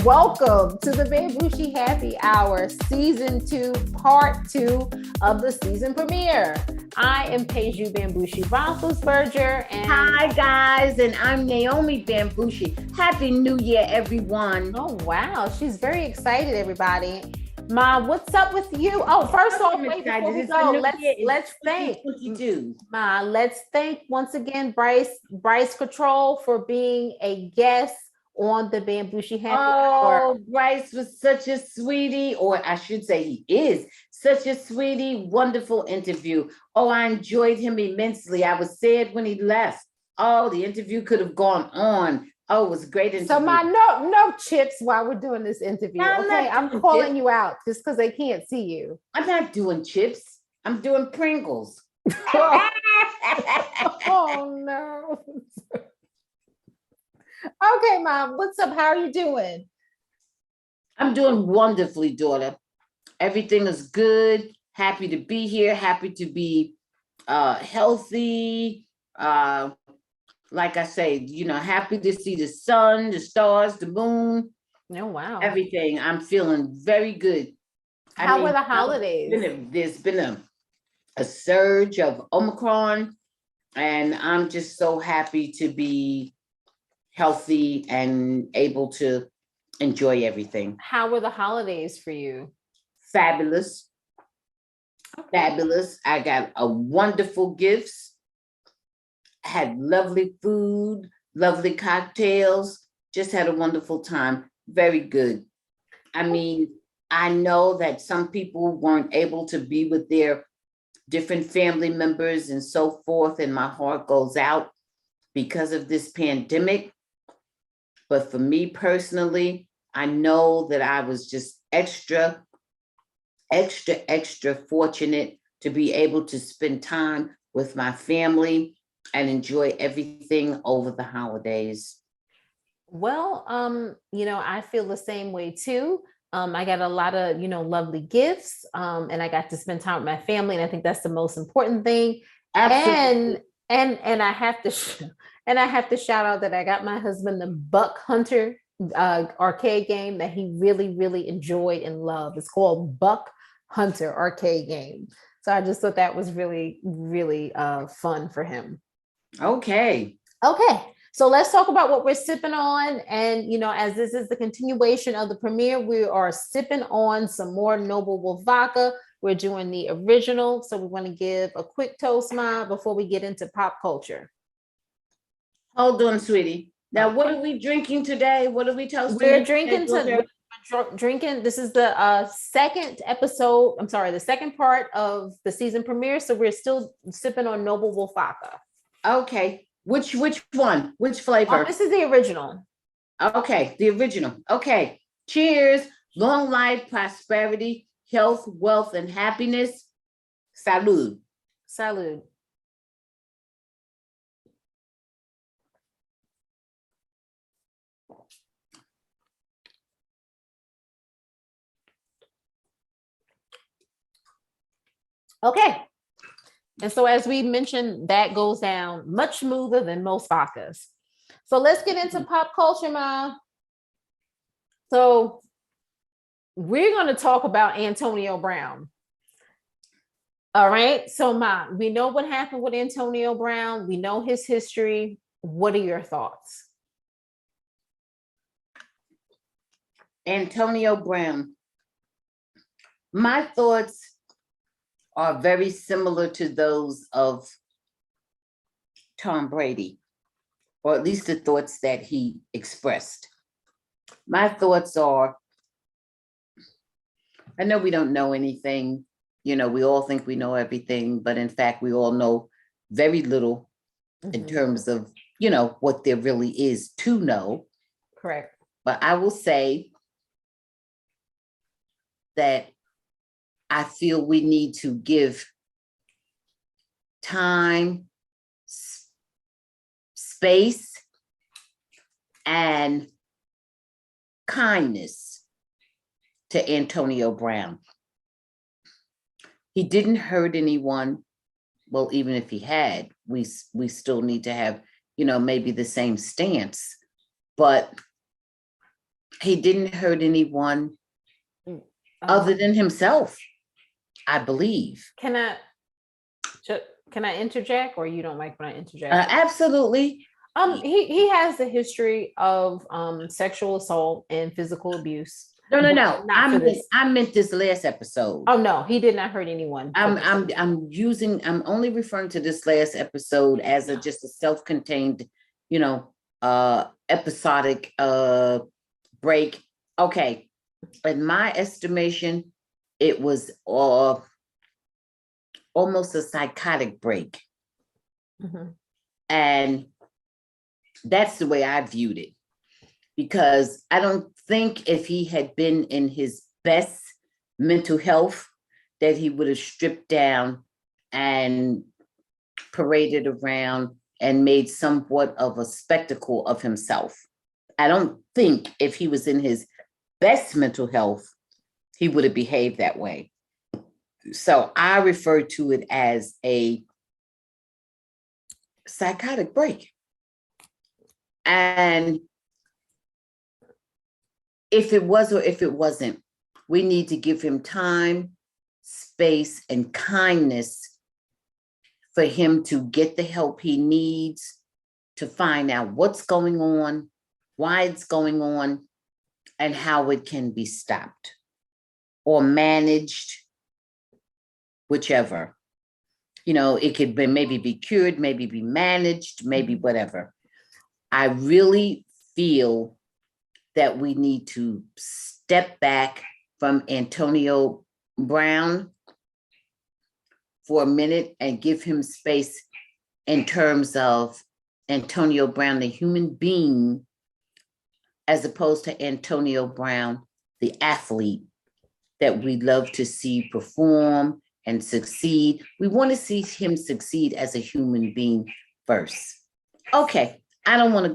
welcome to the Bamgboshe Happy Hour, Season 2, Part 2 of the season premiere. I am Peju Bamgboshe and hi guys, and I'm Naomi Bamgboshe. Happy New Year, everyone. Oh wow, she's very excited, everybody. Ma, what's up with you? Oh, first off, wait, before we go, let's thank Ma. Let's thank once again Bryce Control for being a guest on the Bamgboshe Happy Hour. Oh, Bryce was such a sweetie, or I should say he is such a sweetie, wonderful interview. Oh, I enjoyed him immensely. I was sad when he left. Oh, the interview could have gone on. Oh, it was a great interview. So Ma, no chips while we're doing this interview. No, okay, I'm calling you out just because they can't see you. I'm not doing chips. I'm doing Pringles. Oh no. Okay, Mom, what's up? How are you doing? I'm doing wonderfully, daughter. Everything is good. Happy to be here. Happy to be healthy. Like I say, happy to see the sun, the stars, the moon. Oh, wow. Everything. I'm feeling very good. How were the holidays? There's been a surge of Omicron, and I'm just so happy to be healthy and able to enjoy everything. How were the holidays for you? Fabulous. Okay. Fabulous. I got a wonderful gifts. Had lovely food, lovely cocktails, just had a wonderful time. Very good. I mean, I know that some people weren't able to be with their different family members and so forth, and my heart goes out because of this pandemic. But for me personally, I know that I was just extra fortunate to be able to spend time with my family and enjoy everything over the holidays. Well, I feel the same way too. I got a lot of, lovely gifts, and I got to spend time with my family, and I think that's the most important thing. Absolutely. And I have to shout out that I got my husband the Buck Hunter arcade game that he really, really enjoyed and loved. It's called Buck Hunter arcade game. So I just thought that was really, really fun for him. Okay. So let's talk about what we're sipping on. And, as this is the continuation of the premiere, we are sipping on some more Noble Wolf vodka. We're doing the original. So we want to give a quick toast, Ma, before we get into pop culture. Hold on, sweetie. Now, what are we drinking today? What are we toasting? We're drinking. This is the second episode. I'm sorry, the second part of the season premiere. So we're still sipping on Noble Wolf vodka. Okay. Which one? Which flavor? This is the original. Okay, the original. Okay. Cheers. Long life, prosperity, health, wealth, and happiness. Salud. Salud. Okay. And so as we mentioned, that goes down much smoother than most vodkas. So let's get into pop culture, Ma. So we're going to talk about Antonio Brown. All right. So Ma, we know what happened with Antonio Brown. We know his history. What are your thoughts? Antonio Brown. My thoughts are very similar to those of Tom Brady, or at least the thoughts that he expressed. My thoughts are, I know we don't know anything, we all think we know everything, but in fact, we all know very little in terms of, what there really is to know. Correct. But I will say that I feel we need to give time, space, and kindness to Antonio Brown. He didn't hurt anyone. Well, even if he had, we still need to have, maybe the same stance. But he didn't hurt anyone other than himself, I believe. Can I interject, or you don't like when I interject? Absolutely. He has a history of sexual assault and physical abuse. No. Not for this. I meant this last episode. Oh no, he did not hurt anyone. I'm only referring to this last episode as just a self-contained, episodic break. Okay. In my estimation, it was almost a psychotic break. Mm-hmm. And that's the way I viewed it, because I don't think if he had been in his best mental health that he would have stripped down and paraded around and made somewhat of a spectacle of himself. I don't think if he was in his best mental health, he would have behaved that way. So I refer to it as a psychotic break. And if it was or if it wasn't, we need to give him time, space, and kindness for him to get the help he needs to find out what's going on, why it's going on, and how it can be stopped or managed, whichever. It could be maybe be cured, maybe be managed, maybe whatever. I really feel that we need to step back from Antonio Brown for a minute and give him space in terms of Antonio Brown, the human being, as opposed to Antonio Brown, the athlete that we love to see perform and succeed. We want to see him succeed as a human being first. Okay. I don't want to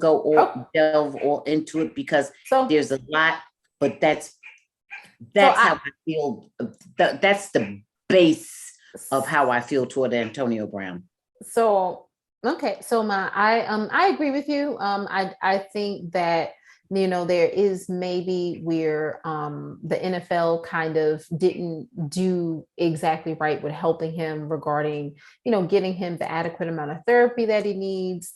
delve all into it because there's a lot, but that's how I feel. That's the base of how I feel toward Antonio Brown. So, okay. So I agree with you. I think that, there is maybe where the NFL kind of didn't do exactly right with helping him regarding, getting him the adequate amount of therapy that he needs.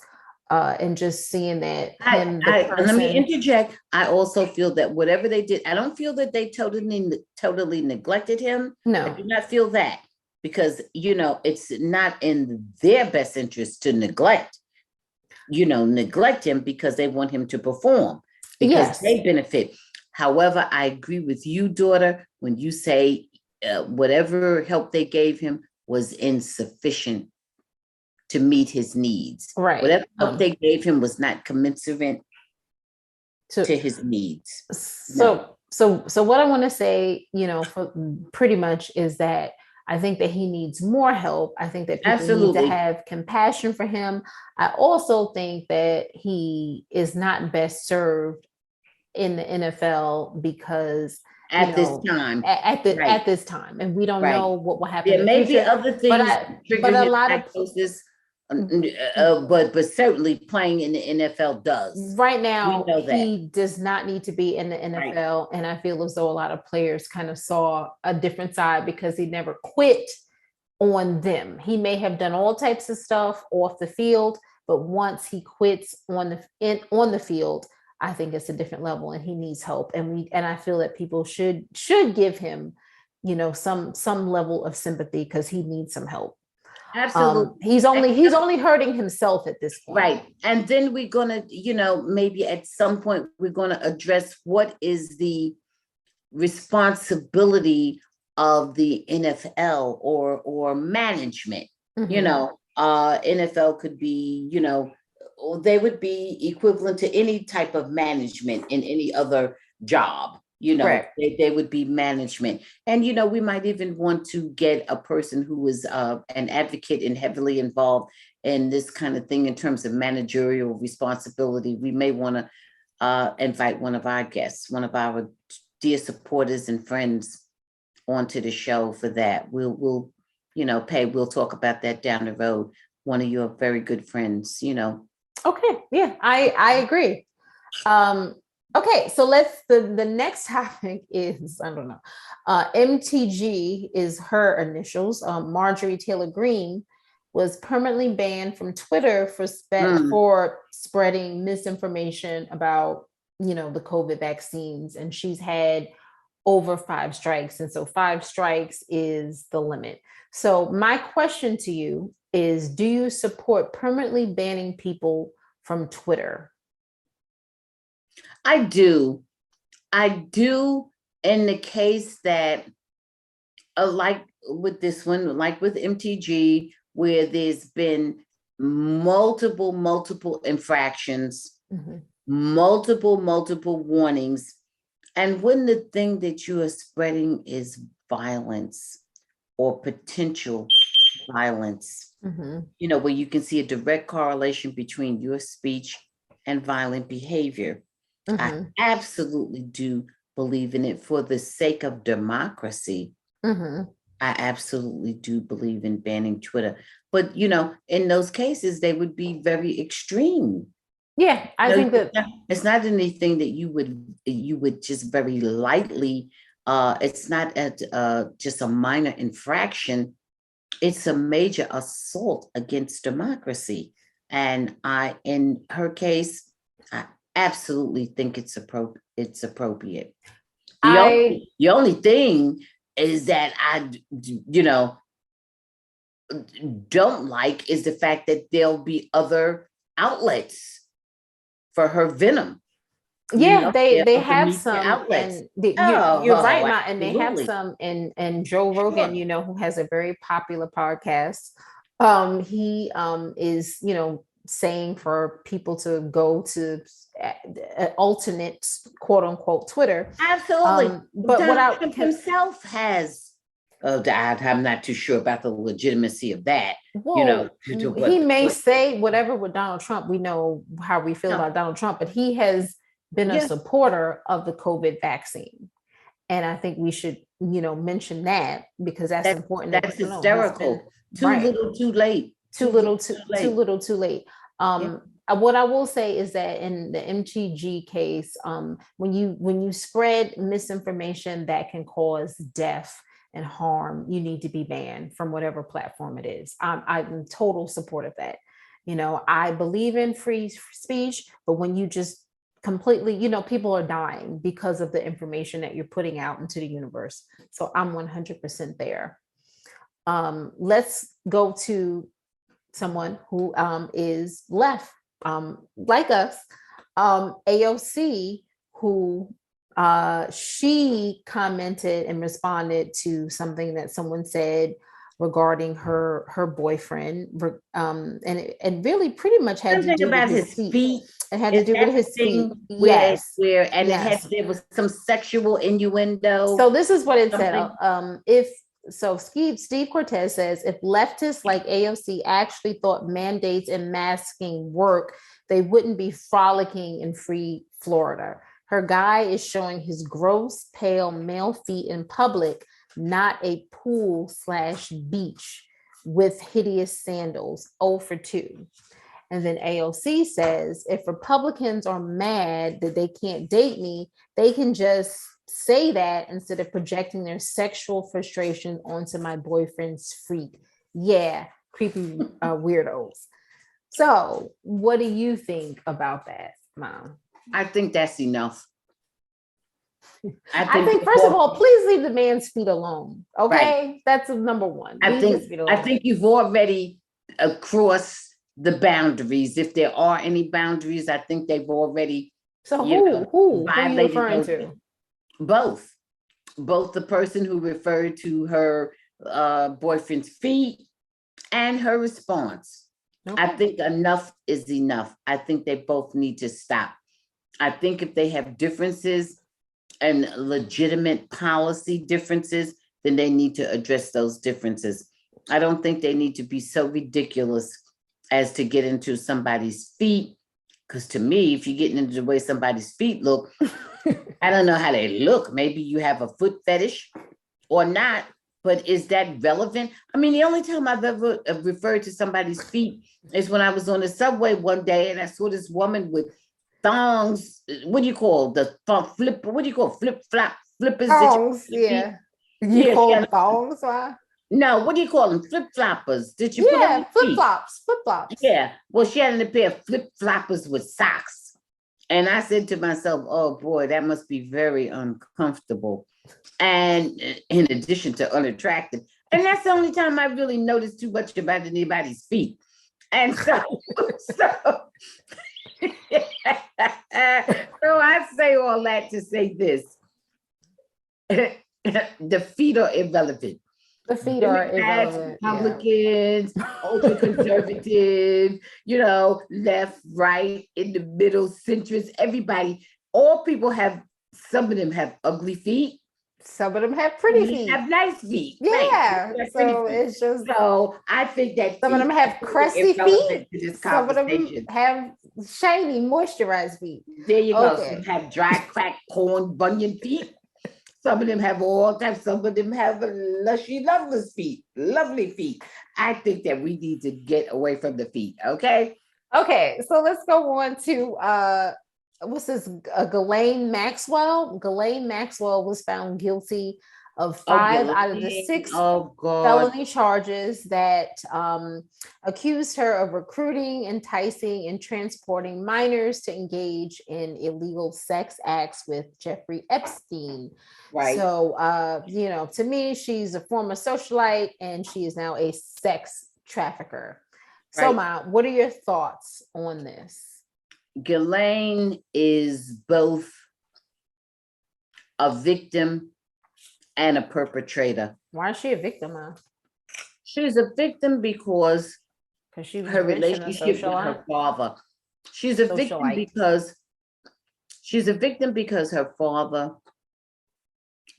And just seeing that let me interject. I also feel that whatever they did, I don't feel that they totally neglected him. No, I do not feel that, because it's not in their best interest to neglect him because they want him to perform, because they benefit. However, I agree with you, daughter, when you say whatever help they gave him was insufficient to meet his needs. Right. Whatever help they gave him was not commensurate to his needs. So what I want to say, for pretty much is that I think that he needs more help. I think that people need to have compassion for him. I also think that he is not best served in the NFL because at this time, and we don't know what will happen. There may be other things, but a lot of but certainly playing in the NFL does. Right now, he does not need to be in the NFL. Right. And I feel as though a lot of players kind of saw a different side because he never quit on them. He may have done all types of stuff off the field, but once he quits on the field, I think it's a different level and he needs help. And I feel that people should give him, some level of sympathy because he needs some help. Absolutely. He's only hurting himself at this point. Right. And then we're going to, maybe at some point we're going to address what is the responsibility of the NFL or management. Mm-hmm. NFL could be, they would be equivalent to any type of management in any other job. They would be management. And, we might even want to get a person who is an advocate and heavily involved in this kind of thing in terms of managerial responsibility. We may want to invite one of our guests, one of our dear supporters and friends onto the show for that. We'll we'll talk about that down the road. One of your very good friends, Okay. Yeah, I agree. Okay, so the next topic is, I don't know, MTG is her initials. Marjorie Taylor Greene was permanently banned from Twitter for spreading misinformation about, the COVID vaccines, and she's had over 5 strikes, and so 5 strikes is the limit. So my question to you is, do you support permanently banning people from Twitter? I do. I do, in the case that, like with this one, like with MTG, where there's been multiple infractions, multiple warnings. And when the thing that you are spreading is violence or potential violence, where you can see a direct correlation between your speech and violent behavior. I absolutely do believe in it for the sake of democracy. I absolutely do believe in banning Twitter. But, in those cases, they would be very extreme. Yeah, I think that it's not anything that you would just very lightly. It's not just a minor infraction. It's a major assault against democracy. And in her case, I absolutely think it's appropriate. The only thing is that I don't like is the fact that there'll be other outlets for her venom. Yeah, they have some outlets. You're right, Ma, and they have some and Joe Rogan, who has a very popular podcast. He is, saying for people to go to alternate quote unquote Twitter. Absolutely. But Donald Trump himself has I'm not too sure about the legitimacy of that. Well, he may say whatever with Donald Trump. We know how we feel about Donald Trump, but he has been a supporter of the COVID vaccine. And I think we should, mention that because that's important. That's hysterical. Too little, too late. Too little, too late. What I will say is that in the MTG case, when you spread misinformation that can cause death and harm, you need to be banned from whatever platform it is. I'm in total support of that. I believe in free speech, but when you just completely, people are dying because of the information that you're putting out into the universe. So I'm 100% there. Let's go to someone who is left, like us, AOC, who she commented and responded to something that someone said regarding her boyfriend, and it really pretty much had to do with his feet. It had to do with his feet. Yes. There was some sexual innuendo. So this is what it said. Steve Cortez says, if leftists like AOC actually thought mandates and masking work, they wouldn't be frolicking in free Florida. Her guy is showing his gross, pale male feet in public, not a pool/beach with hideous sandals. 0 for 2. And then AOC says, if Republicans are mad that they can't date me, they can just say that instead of projecting their sexual frustration onto my boyfriend's freak. Yeah, creepy weirdos. So what do you think about that, Mom? I think that's enough. I think first of all, please leave the man's feet alone. Okay, right. That's number one. I think you've already crossed the boundaries. If there are any boundaries, I think they've already. So who are you referring to? Both the person who referred to her boyfriend's feet and her response. Okay. I think enough is enough. I think they both need to stop. I think if they have differences and legitimate policy differences, then they need to address those differences. I don't think they need to be so ridiculous as to get into somebody's feet. Because to me, if you're getting into the way somebody's feet look, I don't know how they look. Maybe you have a foot fetish or not, but is that relevant? I mean, the only time I've ever referred to somebody's feet is when I was on the subway one day and I saw this woman with thongs. What do you call the flip? What do you call flip flop flippers? Thongs, yeah. You Yeah, call them thongs, why? no, what do you call them? Flip floppers. Did you put on Yeah, your feet? flip flops. Yeah. Well, she had a pair of flip floppers with socks. And I said to myself, oh boy, that must be very uncomfortable. And in addition to unattractive. And that's the only time I really noticed too much about anybody's feet. And so, so, so I say all that to say this. The feet are irrelevant. The feet are irrelevant. Republicans, ultra conservative, left, right, in the middle, centrist, everybody. All people have, some of them have ugly feet. Some of them have pretty feet. Have nice feet. Yeah. Right. So it's just. So I think that some of them have crusty feet. Some of them have shiny, moisturized feet. There you go. Some have dry, cracked, corn, bunion feet. Some of them have all types. Some of them have lushy, lovely feet. I think that we need to get away from the feet. Okay. Okay. So let's go on to what's this? Ghislaine Maxwell. Ghislaine Maxwell was found guilty of 5 out of the 6 felony charges that accused her of recruiting, enticing, and transporting minors to engage in illegal sex acts with Jeffrey Epstein. Right. So, to me, she's a former socialite and she is now a sex trafficker. Right. So, Ma, what are your thoughts on this? Ghislaine is both a victim and a perpetrator. Why is she a victim, Ma? She's a victim because she was her relationship with her father. She's a victim because her father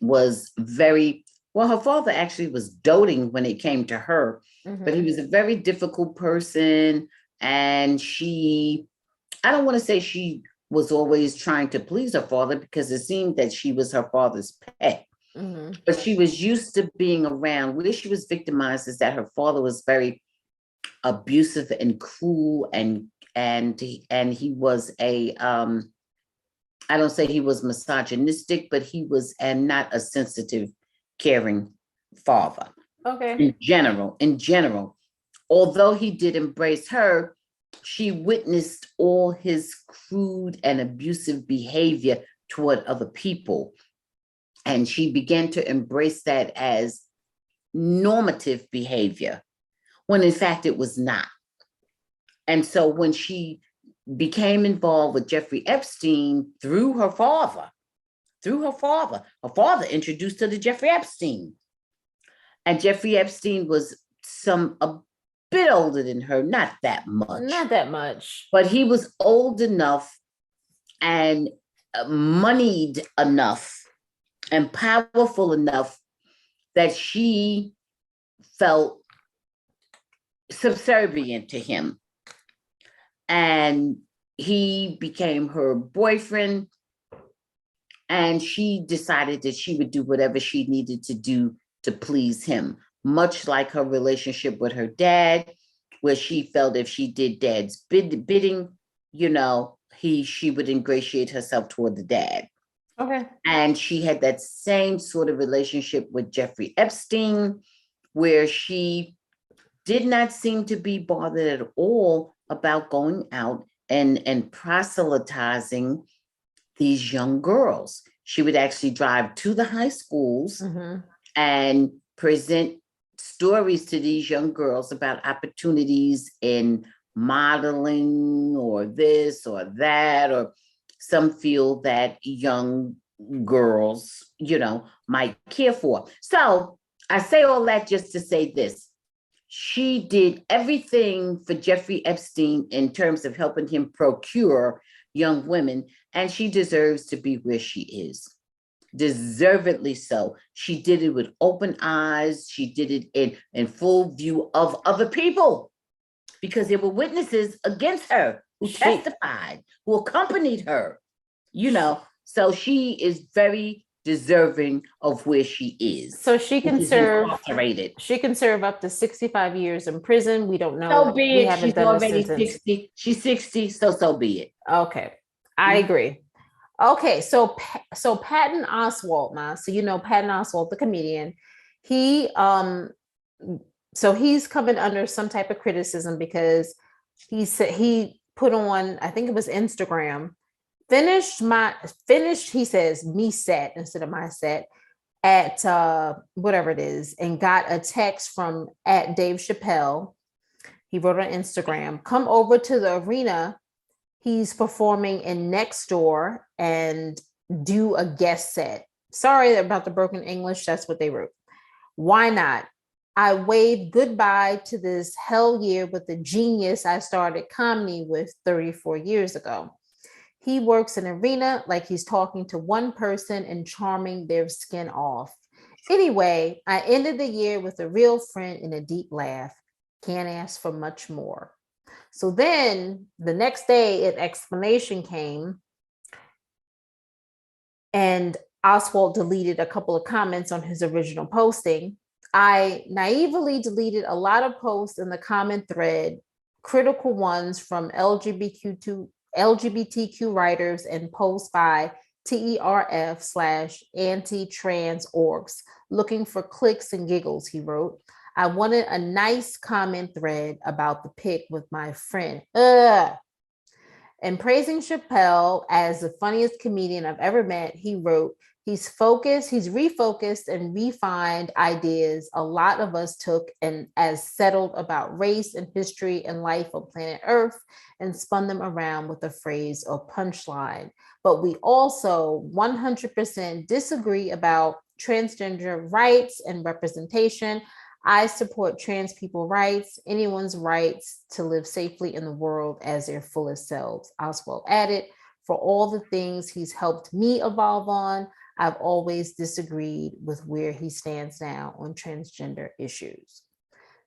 was her father actually was doting when it came to her, but he was a very difficult person. And I don't want to say she was always trying to please her father, because it seemed that she was her father's pet. But she was used to being around. Where she was victimized is that her father was very abusive and cruel, and he was I don't say he was misogynistic, but he was not a sensitive, caring father. Okay. In general, although he did embrace her, she witnessed all his crude and abusive behavior toward other people. And she began to embrace that as normative behavior, when in fact it was not. And so when she became involved with Jeffrey Epstein through her father introduced her to Jeffrey Epstein. And Jeffrey Epstein was a bit older than her, not that much. But he was old enough and moneyed enough and powerful enough that she felt subservient to him. And he became her boyfriend, and she decided that she would do whatever she needed to do to please him, much like her relationship with her dad, where she felt if she did dad's bidding, she would ingratiate herself toward the dad. Okay. And she had that same sort of relationship with Jeffrey Epstein, where she did not seem to be bothered at all about going out and proselytizing these young girls. She would actually drive to the high schools and present stories to these young girls about opportunities in modeling or this or that, or some field that young girls, might care for. So I say all that just to say this. She did everything for Jeffrey Epstein in terms of helping him procure young women, and she deserves to be where she is. Deservedly so. She did it with open eyes. She did it in full view of other people, because there were witnesses against her who testified, who accompanied her, So she is very deserving of where she is. So she can serve up to 65 years in prison. We don't know. So be it. She's already 60. She's 60, so be it. Okay. I agree. Okay, so Patton Oswalt, now, so you know Patton Oswalt, the comedian, he so he's coming under some type of criticism because he said he put on, I think it was Instagram, finished, he says, me set instead of my set at whatever it is, and got a text from at Dave Chappelle. He wrote on Instagram, come over to the arena. He's performing in next door and do a guest set. Sorry about the broken English. That's what they wrote. Why not? I waved goodbye to this hell year with the genius I started comedy with 34 years ago. He works an arena like he's talking to one person and charming their skin off. Anyway, I ended the year with a real friend and a deep laugh. Can't ask for much more. So then the next day, an explanation came, and Oswald deleted a couple of comments on his original posting. I naively deleted a lot of posts in the comment thread, critical ones from LGBTQ writers and posts by TERF/anti-trans orgs, looking for clicks and giggles, he wrote. I wanted a nice comment thread about the pic with my friend. And praising Chappelle as the funniest comedian I've ever met, he wrote, he's refocused and refined ideas a lot of us took and as settled about race and history and life on planet Earth and spun them around with a phrase or punchline. But we also 100% disagree about transgender rights and representation. I support trans people's rights, anyone's rights to live safely in the world as their fullest selves. Oswald added, for all the things he's helped me evolve on, I've always disagreed with where he stands now on transgender issues.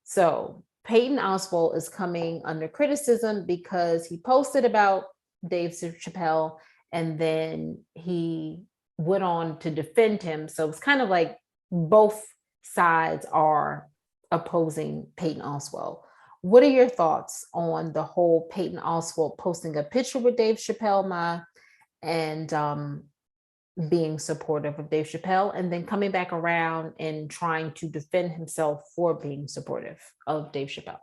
So Peyton Oswalt is coming under criticism because he posted about Dave Chappelle and then he went on to defend him. So it's kind of like both sides are opposing Peyton Oswalt. What are your thoughts on the whole Peyton Oswalt posting a picture with Dave Chappelle, and being supportive of Dave Chappelle, and then coming back around and trying to defend himself for being supportive of Dave Chappelle?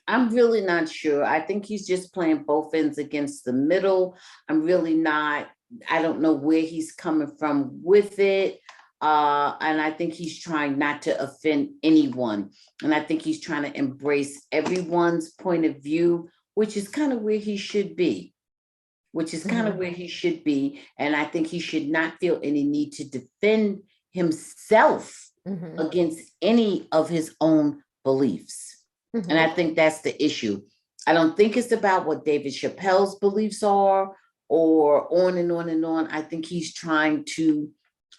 I'm really not sure. I think he's just playing both ends against the middle. I don't know where he's coming from with it. And I think he's trying not to offend anyone. And I think he's trying to embrace everyone's point of view, which is kind of where he should be. And I think he should not feel any need to defend himself against any of his own beliefs. And I think that's the issue. I don't think it's about what David Chappelle's beliefs are or on and on and on. I think he's trying to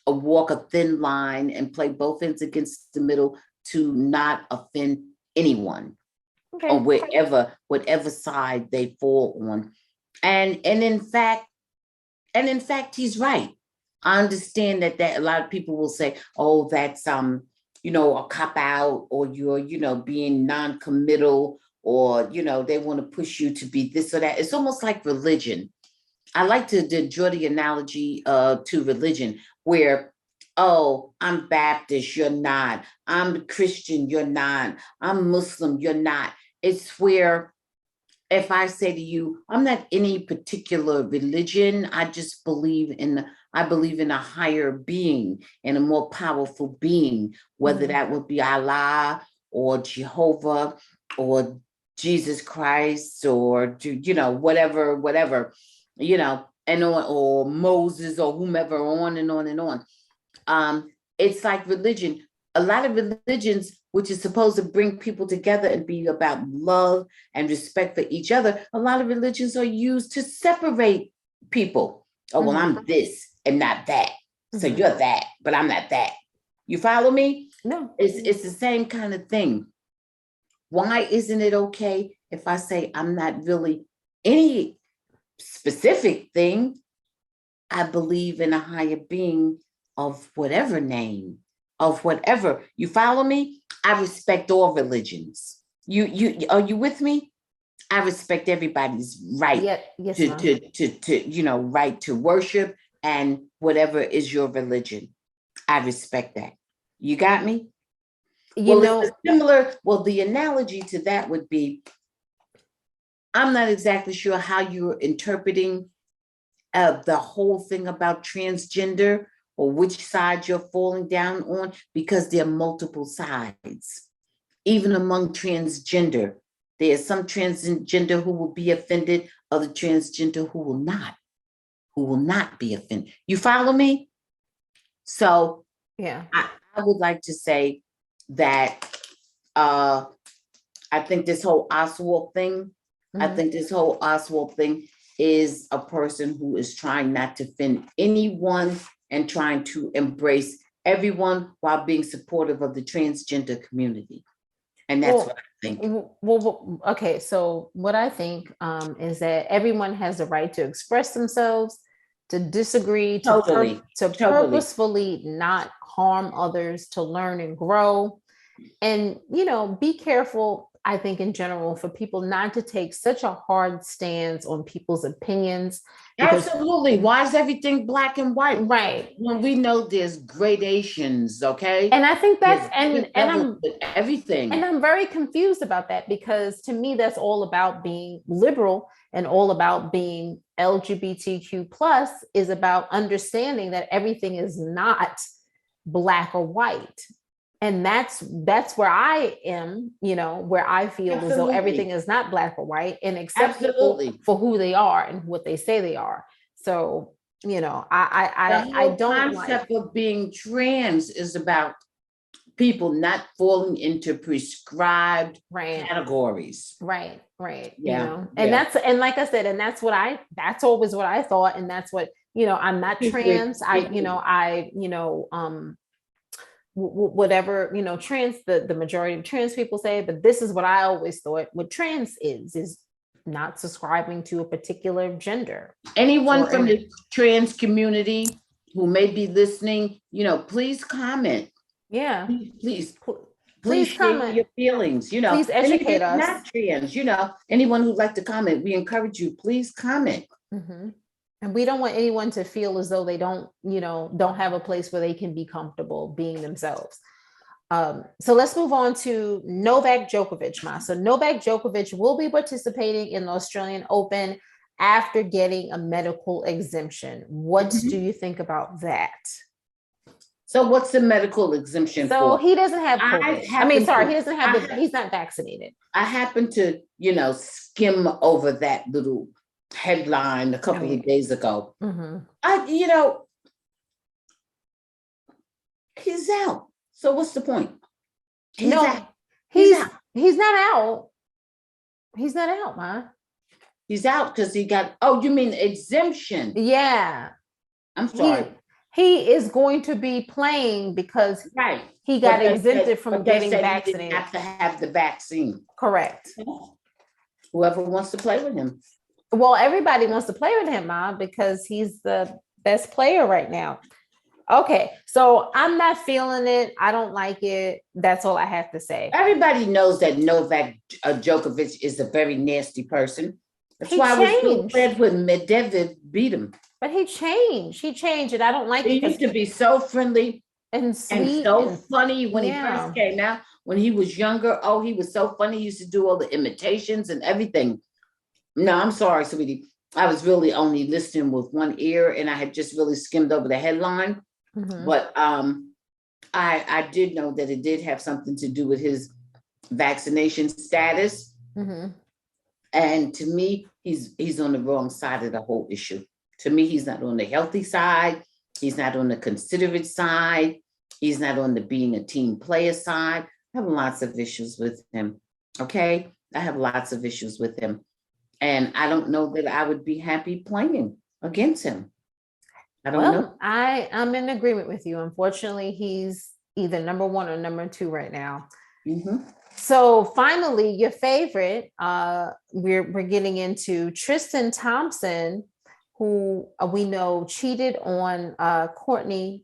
walk a thin line and play both ends against the middle to not offend anyone or whatever side they fall on. And in fact, he's right. I understand that a lot of people will say, oh, that's a cop out, or you're being non-committal, or they want to push you to be this or that. It's almost like religion. I like to draw the analogy to religion, where, oh, I'm Baptist, you're not. I'm Christian, you're not. I'm Muslim, you're not. It's where if I say to you, I'm not any particular religion, I just believe in a higher being and a more powerful being, whether that would be Allah or Jehovah or Jesus Christ or whatever. Or Moses or whomever, on and on and on. It's like religion. A lot of religions, which is supposed to bring people together and be about love and respect for each other, a lot of religions are used to separate people. Oh, well, I'm this and not that. So you're that, but I'm not that. You follow me? No. It's the same kind of thing. Why isn't it okay if I say I'm not really any specific thing? I believe in a higher being of whatever name, of whatever. You follow me? I respect all religions. You are you with me? I respect everybody's right Yes, to right to worship and whatever is your religion. I respect that. You got me? Well, it's similar. Well, the analogy to that would be, I'm not exactly sure how you're interpreting the whole thing about transgender, or which side you're falling down on, because there are multiple sides. Even among transgender, there's some transgender who will be offended, other transgender who will not be offended. You follow me? So yeah. I would like to say that I think this whole Oswald thing, is a person who is trying not to offend anyone and trying to embrace everyone while being supportive of the transgender community. And that's what I think. Well, okay. So what I think is that everyone has the right to express themselves, to disagree, Totally. Purposefully not harm others, to learn and grow. And, be careful, I think, in general, for people not to take such a hard stance on people's opinions. Absolutely. Why is everything black and white? Right. When we know there's gradations, okay? And I think that's and I'm everything. And I'm very confused about that, because to me, that's all about being liberal, and all about being LGBTQ plus is about understanding that everything is not black or white. And that's where I am, where I feel as though everything is not black or white, and accept people for who they are and what they say they are. So, I don't concept of being trans is about people not falling into prescribed categories. Right. Yeah. And like I said, and that's always what I thought. And that's what, I'm not trans. Whatever, trans, the majority of trans people say, but this is what I always thought what trans is not subscribing to a particular gender. Anyone from the trans community who may be listening, please comment. Yeah. Please comment your feelings, please educate us. Not trans, anyone who'd like to comment, we encourage you, please comment. Mm-hmm. And we don't want anyone to feel as though they don't have a place where they can be comfortable being themselves. So let's move on to Novak Djokovic, Ma. So Novak Djokovic will be participating in the Australian Open after getting a medical exemption. What do you think about that? So what's the medical exemption for? He doesn't have COVID. He doesn't have he's not vaccinated. I happened to, skim over that little headline a couple of days ago. He's out. So what's the point? He's out. He's not out. He's not out, Ma. He's out because he got, you mean exemption? Yeah. I'm sorry. He is going to be playing because he got exempted from getting vaccinated. He didn't have to have the vaccine. Correct. Whoever wants to play with him. Well, everybody wants to play with him, Ma, because he's the best player right now. Okay, so I'm not feeling it. I don't like it. That's all I have to say. Everybody knows that Novak Djokovic is a very nasty person. That's why I was so glad when Medvedev beat him. But he changed. And I don't like it. He used to be so friendly and sweet and funny when he first came out. When he was younger, he was so funny. He used to do all the imitations and everything. No, I'm sorry, sweetie. I was really only listening with one ear, and I had just really skimmed over the headline. Mm-hmm. But I did know that it did have something to do with his vaccination status. Mm-hmm. And to me, he's on the wrong side of the whole issue. To me, he's not on the healthy side. He's not on the considerate side. He's not on the being a team player side. I have lots of issues with him. Okay? I have lots of issues with him. And I don't know that I would be happy playing against him. I don't know. I'm in agreement with you. Unfortunately, he's either number one or number two right now. Mm-hmm. So finally, your favorite, we're getting into Tristan Thompson, who we know cheated on Khloe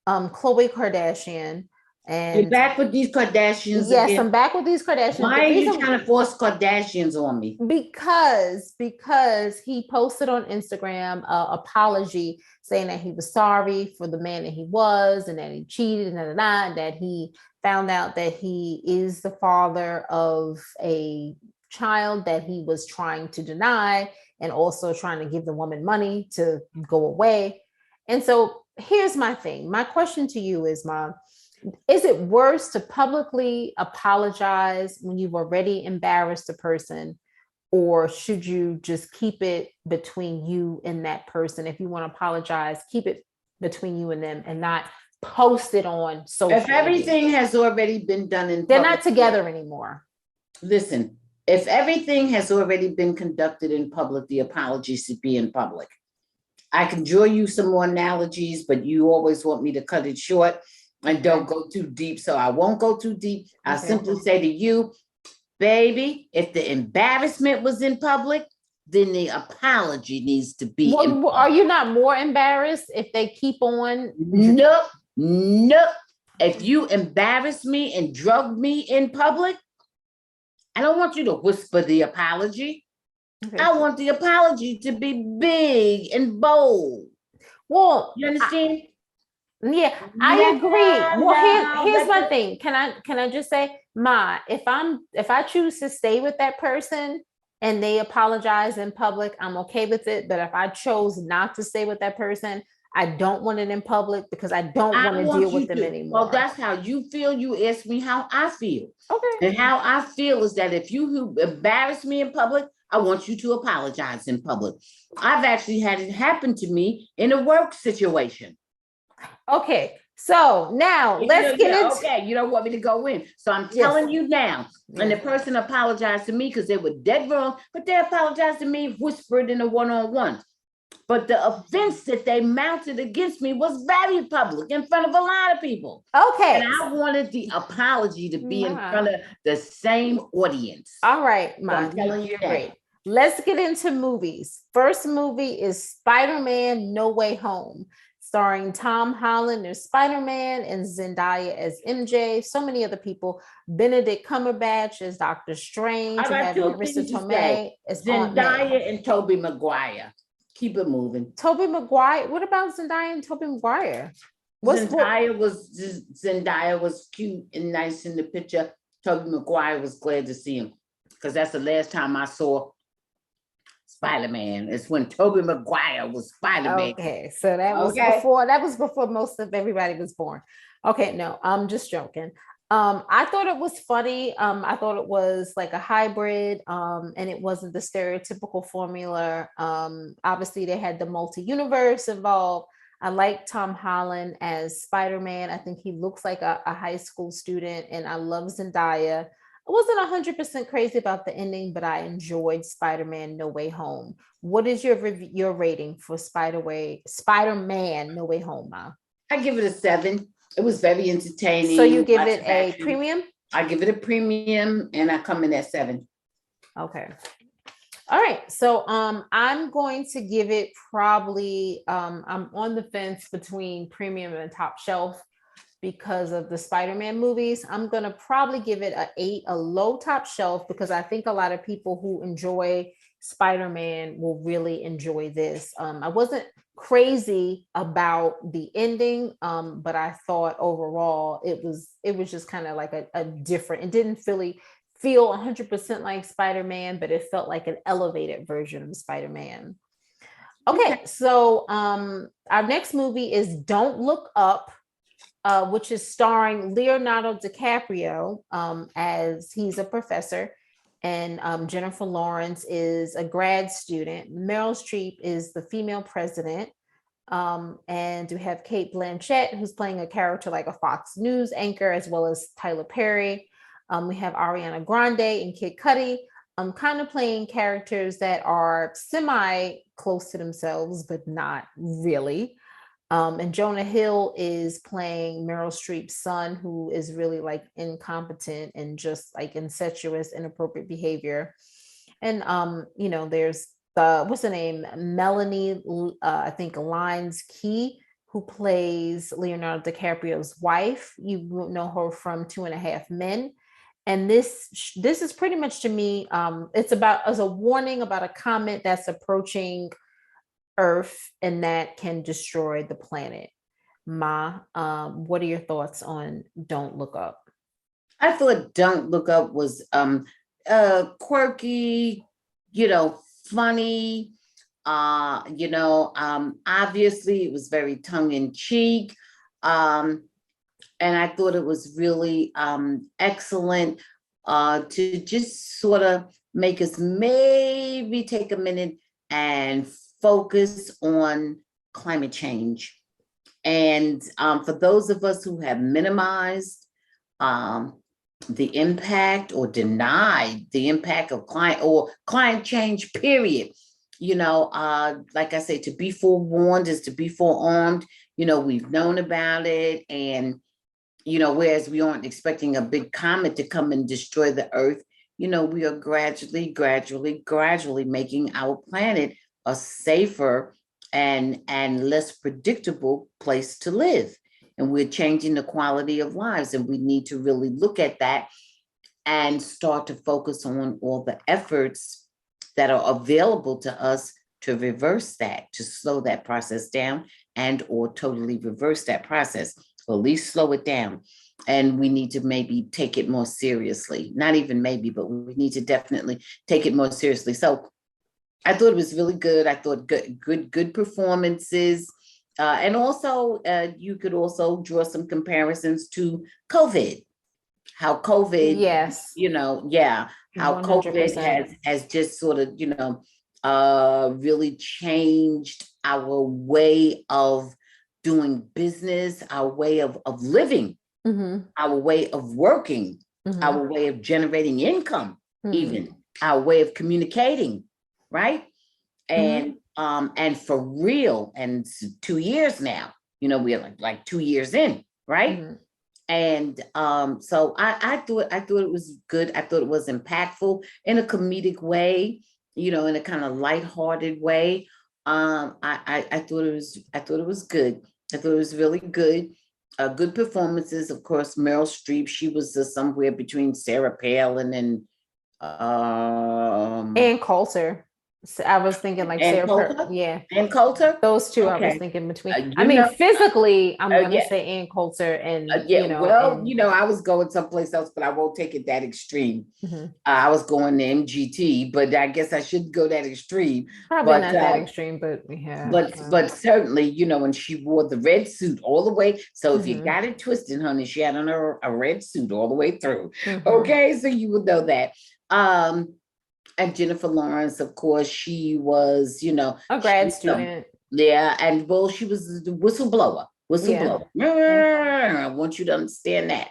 Kardashian. You're And back with these Kardashians yes, again. I'm back with these Kardashians. Why The are you reason, trying to force Kardashians on me? because he posted on Instagram a apology saying that he was sorry for the man that he was and that he cheated and that he found out that he is the father of a child that he was trying to deny and also trying to give the woman money to go away. And so here's my thing. My question to you is, Mom, is it worse to publicly apologize when you've already embarrassed a person, or should you just keep it between you and that person? If you want to apologize, keep it between you and them and not post it on social If everything media. has already been done in They're public, not together anymore. listen, if everything has already been conducted in public, the apology should be in public. I can draw you some more analogies, but you always want me to cut it short and don't go too deep. So I won't go too deep. I'll simply say to you, baby, if the embarrassment was in public, then the apology needs to be in public. Are you not more embarrassed if they keep on? Nope. Nope. If you embarrass me and drug me in public, I don't want you to whisper the apology. Okay. I want the apology to be big and bold. Well, you understand? I agree. Well, here's my thing. Can I just say, Ma, if I choose to stay with that person and they apologize in public, I'm okay with it. But if I chose not to stay with that person, I don't want it in public because I don't want to deal with them anymore. Well, that's how you feel. You ask me how I feel. Okay. And how I feel is that if you embarrass me in public, I want you to apologize in public. I've actually had it happen to me in a work situation. Okay. So now let's get into. Okay, you don't want me to go in. So I'm telling you now. And the person apologized to me because they were dead wrong, but they apologized to me, whispered in a one-on-one. But the offense that they mounted against me was very public in front of a lot of people. Okay. And I wanted the apology to be in front of the same audience. All right, Mom. I'm telling you, great. Let's get into movies. First movie is Spider-Man-No Way Home, starring Tom Holland as Spider-Man and Zendaya as MJ. So many other people. Benedict Cumberbatch as Doctor Strange. I got two things to say. Zendaya and Tobey Maguire. Keep it moving. Tobey Maguire. What about Zendaya and Tobey Maguire? Zendaya was cute and nice in the picture. Tobey Maguire was glad to see him because that's the last time I saw Spider-Man. It's when Tobey Maguire was Spider-Man. Okay, so that was before most of everybody was born. Okay, no, I'm just joking. I thought it was funny. I thought it was like a hybrid, and it wasn't the stereotypical formula. Obviously, they had the multi-universe involved. I like Tom Holland as Spider-Man. I think he looks like a high school student, and I love Zendaya. I wasn't 100% crazy about the ending, but I enjoyed Spider-Man No Way Home. What is your rating for Spider-Man No Way Home, Ma? I give it a 7. It was very entertaining. So you give it a premium? I give it a premium and I come in at 7. Okay. All right. So I'm going to give it probably, I'm on the fence between premium and top shelf because of the Spider-Man movies. I'm going to probably give it an 8, a low top shelf, because I think a lot of people who enjoy Spider-Man will really enjoy this. I wasn't crazy about the ending, but I thought overall it was just kind of like a different, it didn't feel 100% like Spider-Man, but it felt like an elevated version of Spider-Man. Okay, so our next movie is Don't Look Up, which is starring Leonardo DiCaprio as he's a professor, and Jennifer Lawrence is a grad student. Meryl Streep is the female president. And we have Cate Blanchett, who's playing a character like a Fox News anchor, as well as Tyler Perry. We have Ariana Grande and Kid Cudi, kind of playing characters that are semi close to themselves, but not really. And Jonah Hill is playing Meryl Streep's son, who is really like incompetent and just like incestuous, inappropriate behavior. And, there's what's the name? Melanie, I think Lyons Key, who plays Leonardo DiCaprio's wife. You know her from Two and a Half Men. And this is pretty much to me, it's about as a warning about a comet that's approaching Earth and that can destroy the planet. Ma, what are your thoughts on Don't Look Up? I thought Don't Look Up was quirky, funny. Obviously it was very tongue in cheek. And I thought it was really excellent to just sort of make us maybe take a minute and focus on climate change. And for those of us who have minimized the impact or denied the impact of climate change, period. Like I say, to be forewarned is to be forearmed. We've known about it. And, whereas we aren't expecting a big comet to come and destroy the earth, we are gradually making our planet a safer and less predictable place to live. And we're changing the quality of lives. And we need to really look at that and start to focus on all the efforts that are available to us to reverse that, to slow that process down and or totally reverse that process, or at least slow it down. And we need to maybe take it more seriously. Not even maybe, but we need to definitely take it more seriously. So I thought it was really good. I thought good performances. And also, you could also draw some comparisons to COVID. How COVID, Yes, how COVID has just sort of, really changed our way of doing business, our way of living, our way of working, our way of generating income, even our way of communicating, right? And for real, and 2 years now, we're like 2 years in, right? And so I thought it was good. I thought it was impactful in a comedic way, in a kind of lighthearted way. I thought it was good. I thought it was really good. Good performances, of course. Meryl Streep, she was somewhere between Sarah Palin and Ann Coulter. So I was thinking like Ann Coulter? Ann Coulter? Those two, okay. I was thinking between. Physically, I'm gonna say Ann Coulter and I was going someplace else, but I won't take it that extreme. I was going to MGT, but I guess I shouldn't go that extreme. Probably not that extreme, but yeah. But certainly, when she wore the red suit all the way. So if you got it twisted, honey, she had on a red suit all the way through. Okay, so you would know that. And Jennifer Lawrence, of course, she was, a grad student. And she was the whistleblower. I want you to understand that,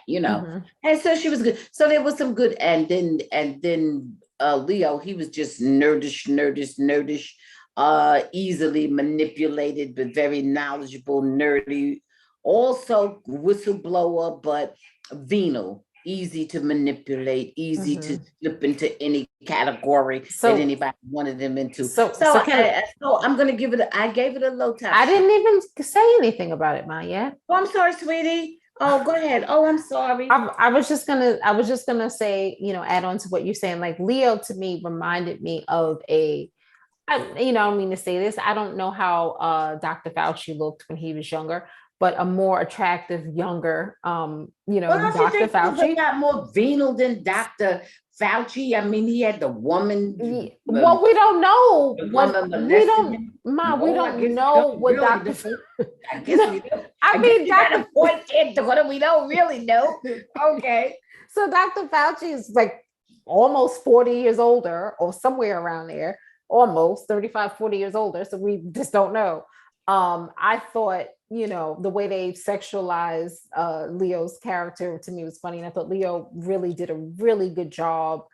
And so she was good. So there was some good. And then Leo, he was just nerdish, easily manipulated, but very knowledgeable, nerdy. Also whistleblower, but venal. Easy to manipulate, easy to slip into any category that anybody wanted them into. So I'm going to give it. I gave it a low top. I didn't even say anything about it, Ma, yet. Oh, I'm sorry, sweetie. Oh, go ahead. Oh, I'm sorry. I was just gonna say, add on to what you're saying. Like Leo to me reminded me of I don't mean to say this. I don't know how Dr. Fauci looked when he was younger, but a more attractive, younger, Dr. Fauci. He got more venal than Dr. Fauci. I mean, he had the woman. Well, we don't know. We don't know what Dr. I guess we do. I mean, Dr. Point, we don't really know. Okay. So Dr. Fauci is like almost 40 years older, or somewhere around there, almost 35, 40 years older. So we just don't know. I thought, the way they sexualized Leo's character to me was funny. And I thought Leo really did a really good job.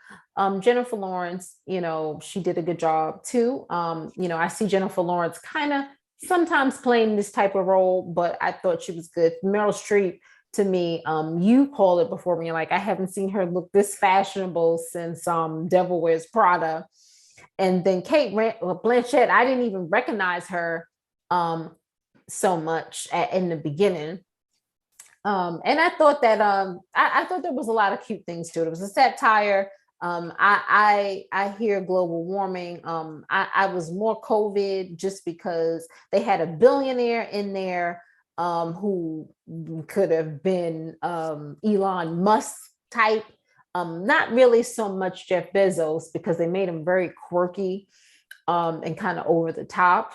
Jennifer Lawrence, she did a good job too. I see Jennifer Lawrence kind of sometimes playing this type of role, but I thought she was good. Meryl Streep, to me, you called it before me, like I haven't seen her look this fashionable since Devil Wears Prada. And then Kate Blanchett, I didn't even recognize her so much in the beginning. And I thought that I thought there was a lot of cute things to it. It was a satire. I hear global warming. I was more COVID just because they had a billionaire in there who could have been Elon Musk type. Not really so much Jeff Bezos because they made him very quirky and kind of over the top.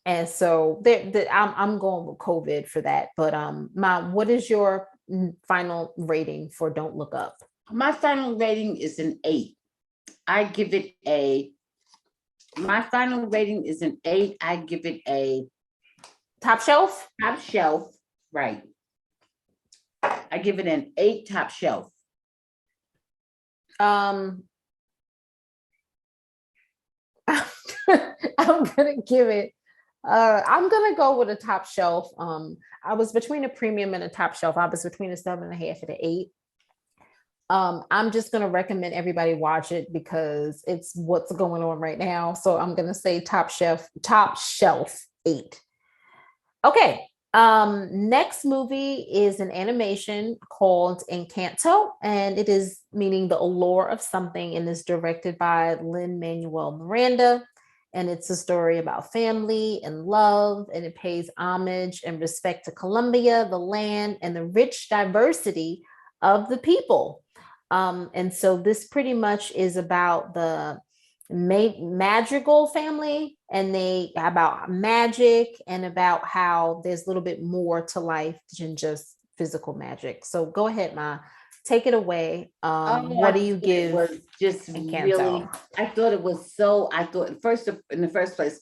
And so I'm going with COVID for that. But what is your final rating for Don't Look Up? My final rating is an 8. I give it a. My final rating is an 8. I give it a top shelf. Top shelf, right? I give it an 8 top shelf. I'm gonna give it. I'm gonna go with a top shelf. I was between a premium and a top shelf. I was between a 7.5 and an 8. I'm just gonna recommend everybody watch it because it's what's going on right now. So I'm gonna say top shelf 8. Okay. Next movie is an animation called Encanto, and it is meaning the allure of something, and is directed by Lin-Manuel Miranda. And it's a story about family and love, and it pays homage and respect to Colombia, the land, and the rich diversity of the people. And so this pretty much is about the Madrigal family, and they about magic and about how there's a little bit more to life than just physical magic. So go ahead, Ma, take it away. What do you give? Was just Encanto? Really, I thought it was so. I thought in the first place,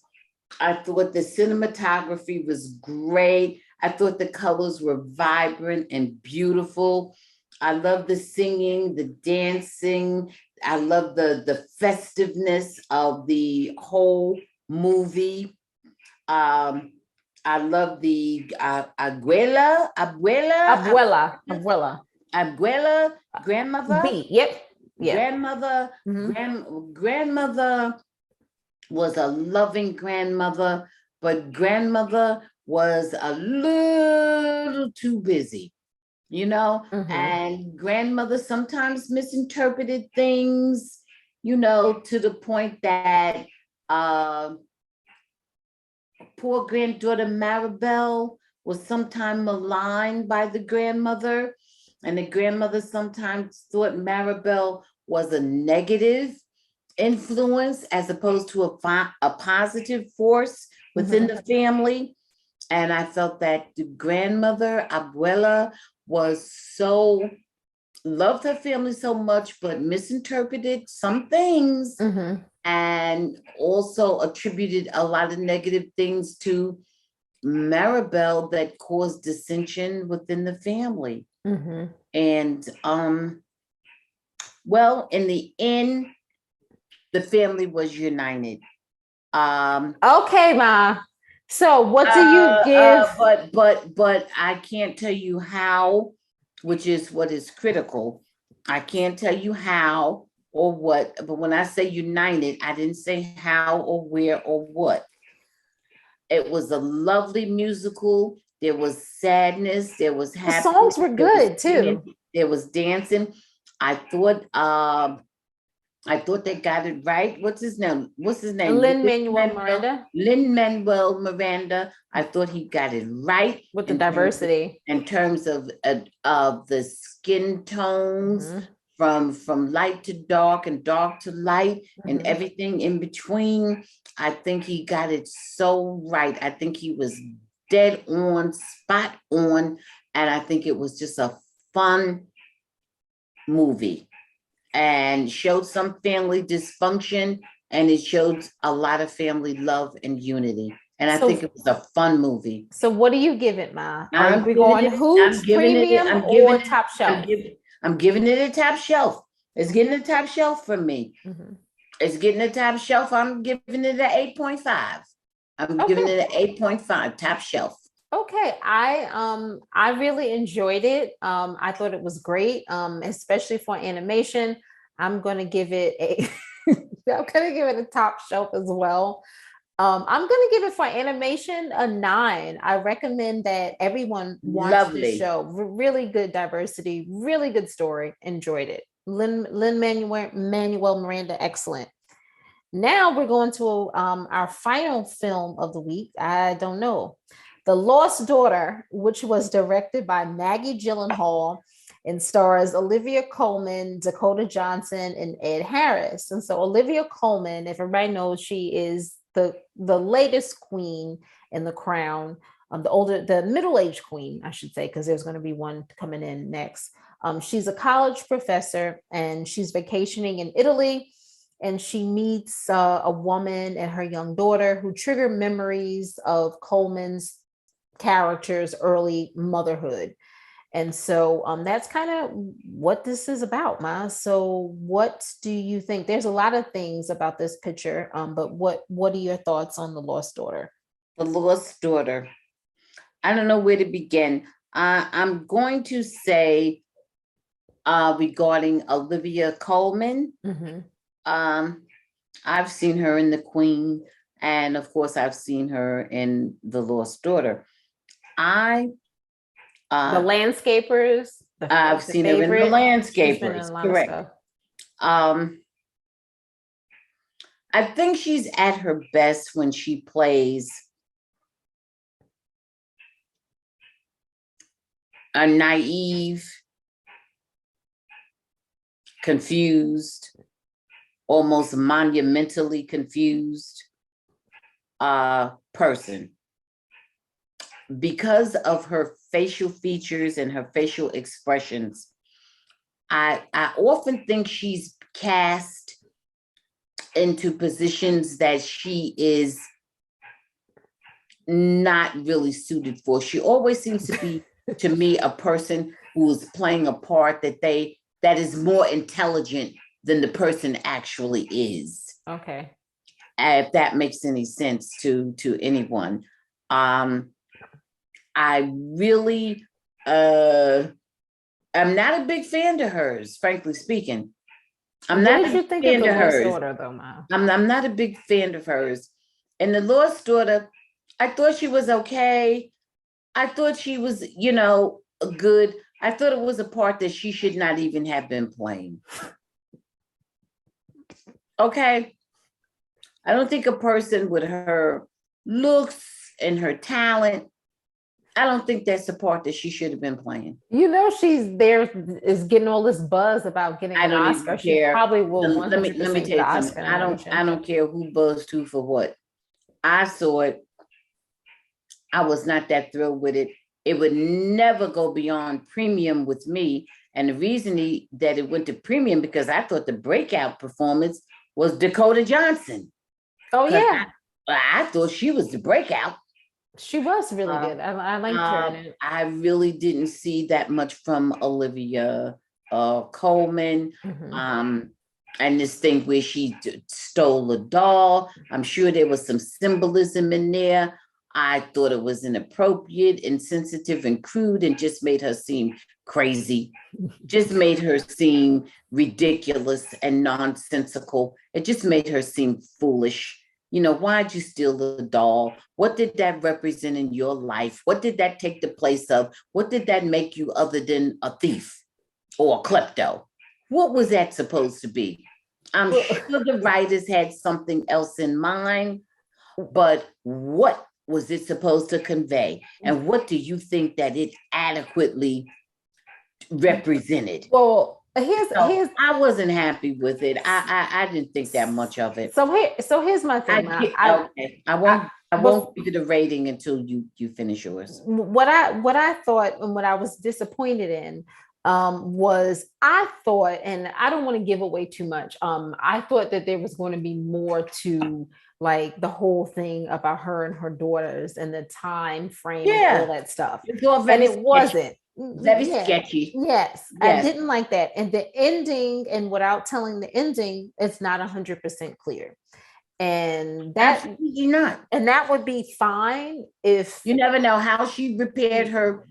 I thought the cinematography was great. I thought the colors were vibrant and beautiful. I love the singing, the dancing. I love the festiveness of the whole movie. I love the abuela, grandmother. Yep. Grandmother was a loving grandmother, but grandmother was a little too busy. And grandmother sometimes misinterpreted things, to the point that poor granddaughter Maribel was sometimes maligned by the grandmother, and the grandmother sometimes thought Maribel was a negative influence as opposed to a positive force within the family. And I felt that the grandmother, abuela, loved her family so much, but misinterpreted some things, and also attributed a lot of negative things to Maribel that caused dissension within the family. And well, in the end, the family was united. Okay, Ma. So what do you give? But I can't tell you how, which is what is critical. I can't tell you how or what, but when I say united, I didn't say how or where or what. It was a lovely musical. There was sadness. There was happiness. The songs were good too. There was dancing. I thought they got it right. What's his name? Lin-Manuel Miranda. Lin-Manuel Miranda. I thought he got it right with the diversity in terms of the skin tones, from light to dark and dark to light, and everything in between. I think he got it so right. I think he was dead on, spot on, and I think it was just a fun movie. And showed some family dysfunction, and it showed a lot of family love and unity. And I think it was a fun movie. So what do you give it, Ma? Are we going Hoops Premium or Top Shelf? I'm giving it a top shelf. It's getting a top shelf for me. It's getting a top shelf. I'm giving it an 8.5. I'm giving it an 8.5 top shelf. Okay, I really enjoyed it. I thought it was great, especially for animation. I'm gonna give it a I'm gonna give it a top shelf as well. I'm gonna give it for animation a 9. I recommend that everyone watch this Lovely. show. Really good diversity, really good story. Enjoyed it. Lin Manuel Miranda, excellent. Now we're going to our final film of the week. I don't know. The Lost Daughter, which was directed by Maggie Gyllenhaal and stars Olivia Colman, Dakota Johnson, and Ed Harris. And so Olivia Colman, if everybody knows, she is the latest queen in the crown, the middle-aged queen, I should say, because there's going to be one coming in next. She's a college professor and she's vacationing in Italy, and she meets a woman and her young daughter who trigger memories of Coleman's character's early motherhood. And so that's kind of what this is about, Ma. So what do you think? There's a lot of things about this picture, but what are your thoughts on The Lost Daughter? The Lost Daughter. I don't know where to begin. I'm going to say regarding Olivia Colman. I've seen her in The Queen, and of course I've seen her in The Lost Daughter. The Landscapers. I've seen her in The Landscapers. Correct. I think she's at her best when she plays a naive, confused, almost monumentally confused person. Because of her facial features and her facial expressions, I often think she's cast into positions that she is not really suited for. She always seems to be, to me, a person who is playing a part that is more intelligent than the person actually is. Okay. If that makes any sense to anyone. I really am not a big fan of hers, frankly speaking. What did you think of The Lost Daughter, though, Ma? I'm not a big fan of hers. And The Lost Daughter, I thought she was okay. I thought she was, good. I thought it was a part that she should not even have been playing. Okay. I don't think a person with her looks and her talent, I don't think that's the part that she should have been playing. She's there, is getting all this buzz about getting an Oscar. She probably will 100% let me tell you something. I don't care who buzzed who for what. I saw it. I was not that thrilled with it. It would never go beyond premium with me. And the reason that it went to premium, because I thought the breakout performance was Dakota Johnson. Oh, yeah. I thought she was the breakout. She was really good. I liked her in it. I really didn't see that much from Olivia Colman. And this thing where she stole a doll. I'm sure there was some symbolism in there. I thought it was inappropriate, insensitive, and crude, and just made her seem crazy. Just made her seem ridiculous and nonsensical. It just made her seem foolish. Why'd you steal the doll? What did that represent in your life? What did that take the place of? What did that make you other than a thief or a klepto? What was that supposed to be? I'm sure the writers had something else in mind, but what was it supposed to convey? And what do you think that it adequately represented? Well, here's I wasn't happy with it. I didn't think that much of it. So here's my thing. I won't give it a rating until you finish yours. What I thought and what I was disappointed in was, I thought, and I don't want to give away too much. I thought that there was going to be more to, like, the whole thing about her and her daughters and the time frame and all that stuff. And it wasn't. Very sketchy. Yes, I didn't like that. And the ending, and without telling the ending, it's not 100% clear. And that absolutely not. And that would be fine if you never know how she repaired her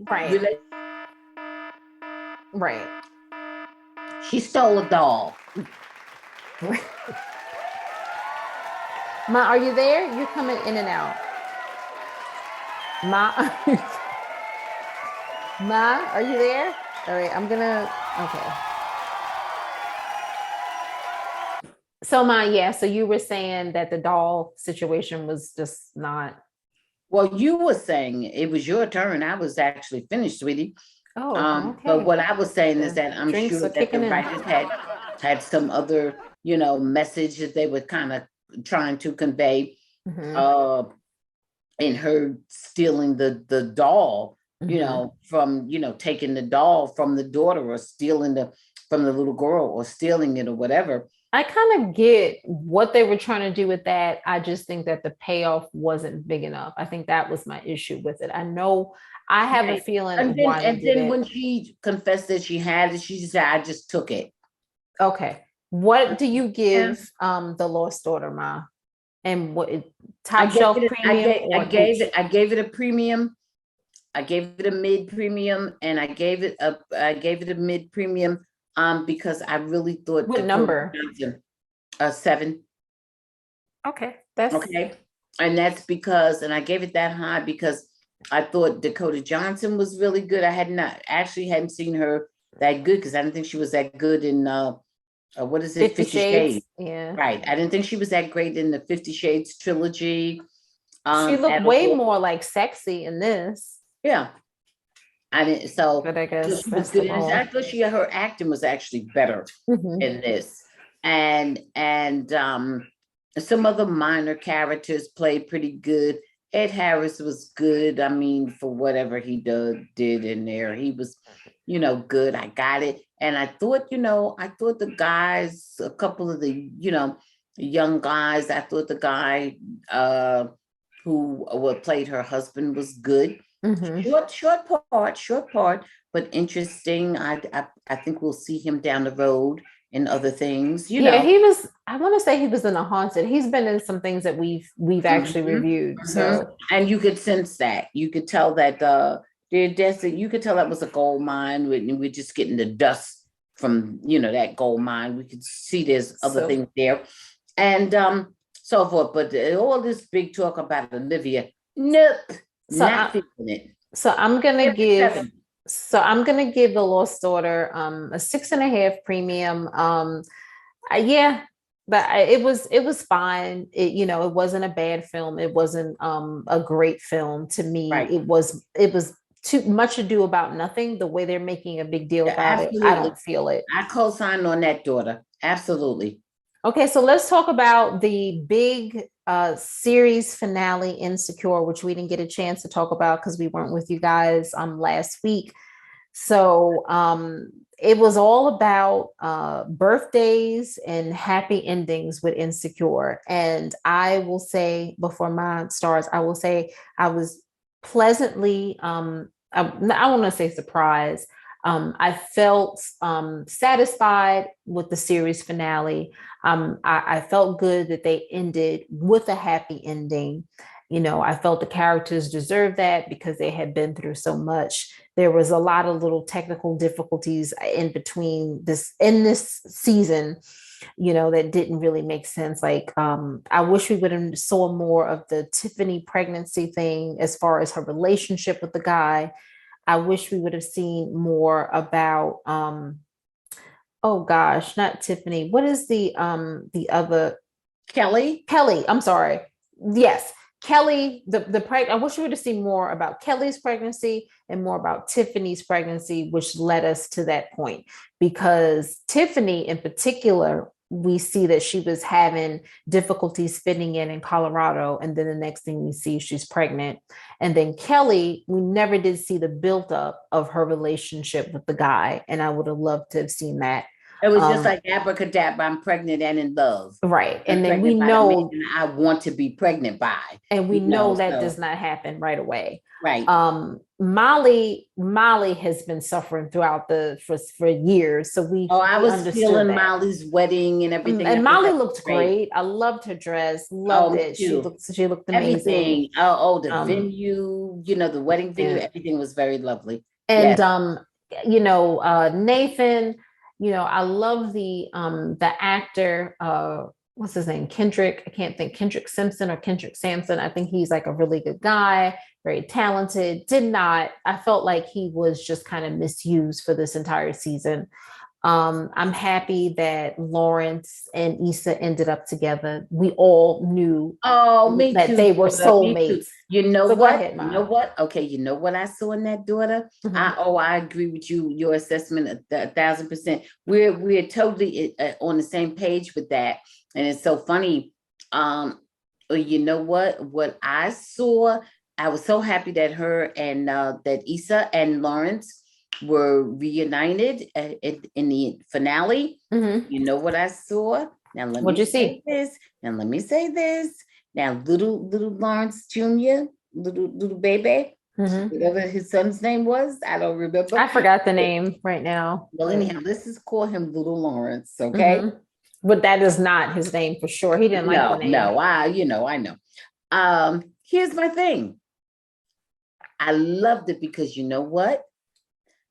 right. She stole a doll. Ma, are you there? You're coming in and out. Ma, Ma, are you there? All right, I'm gonna, okay. So Ma, yeah, so you were saying that the doll situation was just not. Well, you were saying it was your turn. I was actually finished, sweetie. Oh, But okay. what I was saying is The that I'm drinks are sure that the kicking in. writers had some other, message that they were kind of trying to convey. Mhm, Uh, in her stealing the doll, mhm. from taking the doll from the daughter, or stealing the from the little girl, or stealing it, or whatever. I kind of get what they were trying to do with that. I just think that the payoff wasn't big enough. I think that was my issue with it. I know I have a Right. feeling And then why they and did then it. when she confessed that she had it, she just said, I just took it. Okay. What do you Yeah. give the Lost Daughter, Ma? And what I top gave shelf it premium or Gucci? I gave it a premium. I gave it a mid premium, and I gave it a mid premium, because I really thought What Dakota number? Johnson, a 7. Okay. That's Okay. And that's because, and I gave it that high because I thought Dakota Johnson was really good. I hadn't seen her that good, because I didn't think she was that good in what is it, 50 50 Shades. Shades. Yeah. Right. I didn't think she was that great in the 50 Shades trilogy, She looked at way all. more like sexy in this, Yeah. I didn't, so but I guess she was that's the good in this. role. I thought her acting was actually better Mhm. in this. And some other minor characters played pretty good. Ed Harris was good. I mean, for whatever he did in there, he was, good. I got it. And I thought the guys, a couple of the, young guys, I thought the guy who played her husband was good. Mhm. Short part, but interesting. I think we'll see him down the road in other things, Yeah, he was. I want to say he was in the Haunted. He's been in some things that we've actually Mhm, reviewed. mhm. So And you could sense that. You could tell that you could tell that was a gold mine. We're just getting the dust from that gold mine. We could see there's other so things there, and so forth. But all this big talk about Olivia, nope, so not I feeling it. so I'm gonna Give it a give 7. so I'm gonna give the Lost Daughter a 6.5 premium. Yeah, but it was fine. It wasn't a bad film. It wasn't a great film to me. Right. It was too much ado about nothing. The way they're making a big deal Yeah, about it, I absolutely. don't feel it. I co-sign on that, daughter. Absolutely. Okay, so let's talk about the big series finale, Insecure, which we didn't get a chance to talk about because we weren't with you guys last week. So it was all about birthdays and happy endings with Insecure. And I will say, before mine starts, I will say I was pleasantly, I want to say surprised. I felt satisfied with the series finale. I felt good that they ended with a happy ending. I felt the characters deserved that because they had been through so much. There was a lot of little technical difficulties in between this season, that didn't really make sense. Like, I wish we would have saw more of the Tiffany pregnancy thing as far as her relationship with the guy. I wish we would have seen more about oh gosh, not Tiffany. What is the other Kelly. Kelly? I'm sorry. Yes, Kelly, I wish we would have seen more about Kelly's pregnancy and more about Tiffany's pregnancy, which led us to that point. Because Tiffany, in particular, we see that she was having difficulties fitting in Colorado, and then the next thing we see, she's pregnant. And then Kelly, we never did see the buildup of her relationship with the guy, and I would have loved to have seen that. It was just Um, like abracadabra, I'm pregnant and in love. right, I'm and then we pregnant by the man know I want to be pregnant by. that does So not happen right away. right. Molly has been suffering throughout for years, so we Oh, I we was understood feeling that. Molly's wedding and everything. I And think Molly that was looked great. great. I loved her dress, Oh, loved me it. she too. looked she looked amazing. Everything. The um venue, the wedding venue, yeah. everything was very lovely. And Yes. Nathan, I love the actor, what's his name? Kendrick. I can't think. Kendrick Simpson or Kendrick Sampson. I think he's like a really good guy, very talented. I felt like he was just kind of misused for this entire season. I'm happy that Lawrence and Issa ended up together. We all knew Oh, me that too, they were daughter. Me too. soulmates. You know So go what? ahead, You know Mom. what? Okay, you know what I saw in that daughter? Mhm. I agree with you. Your assessment 1,000%. We're totally on the same page with that, and it's so funny. You know what? What I saw, I was so happy that her and that Issa and Lawrence were reunited in the finale. Mhm. You know what I saw? Now let me What'd you say see? this. Now let me say this. Now little Lawrence Jr., little baby, Mhm. whatever his son's name was, I don't remember. I forgot the name right now. Well, anyhow, let's just call him little Lawrence, okay? Mhm. But that is not his name for sure. He didn't like the name. No, I know. Here's my thing. I loved it because you know what?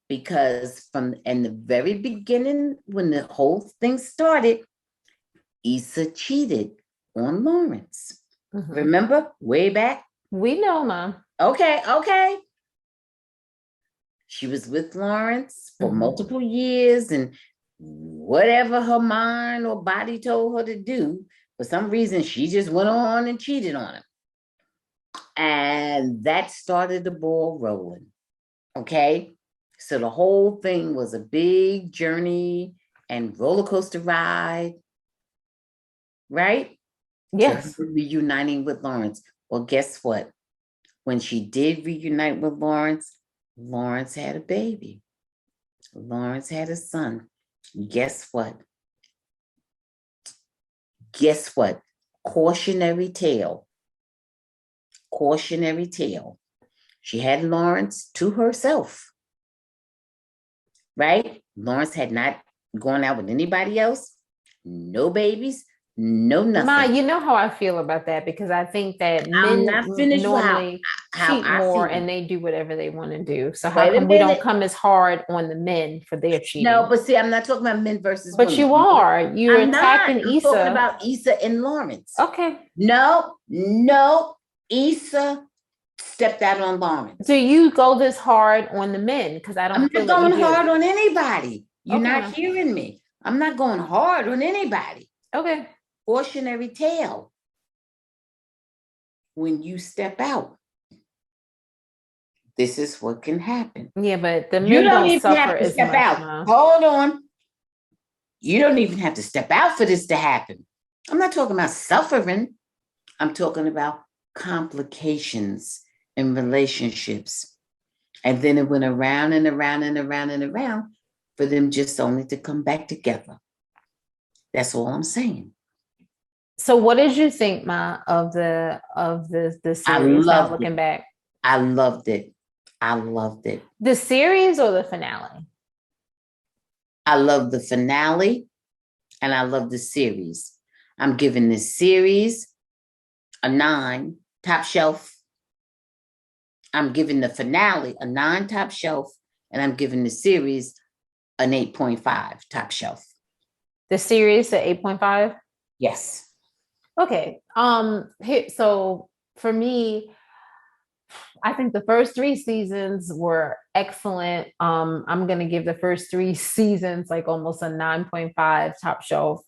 Because from in the very beginning, when the whole thing started, Issa cheated on Lawrence. Mhm. Remember way back? We know, Mom. Okay. She was with Lawrence for Mhm. multiple years, and whatever her mind or body told her to do, for some reason, she just went on and cheated on him. And that started the ball rolling. Okay. So the whole thing was a big journey and roller coaster ride, right? To her Yes. reuniting with Lawrence. Well, guess what? When she did reunite with Lawrence, Lawrence had a baby. Lawrence had a son. Guess what? Guess what? Cautionary tale. Cautionary tale. She had Lawrence to herself, right? Lawrence had not gone out with anybody else, no babies, no Ma, nothing. you know how I feel about that because I think that I'm men not finished with normally how cheat I more see and it. they do whatever they want to do. So how Wait a come we don't minute. come as hard on the men for their No, cheating? but see, I'm not talking about men versus But women. you are. You're I'm not. attacking I'm talking Issa. about Issa and Lawrence. Okay. No. Issa stepped out on Lawrence. Do you go this hard on the men? Because I I'm don't feel not that you going do. hard on anybody. You're Okay, not ma. hearing me. I'm not going hard on anybody. Okay. Cautionary tale. When you step out, this is what can happen. Yeah, but the You men don't don't even suffer have to as step much, out. ma. Hold on. You don't even have to step out for this to happen. I'm not talking about suffering. I'm talking about complications in relationships. And then it went around and around and around and around for them just only to come back together. That's all I'm saying. So what did you think, Ma, of the I series now loved looking it. back? I loved it. I loved it. The series or the finale? I love the finale and I love the series. I'm giving this series a 9, top shelf. I'm giving the finale a 9, top shelf, and I'm giving the series an 8.5, top shelf. The series at 8.5? Yes. Okay. So for me, I think the first 3 seasons were excellent. I'm gonna give the first 3 seasons like almost a 9.5 top shelf.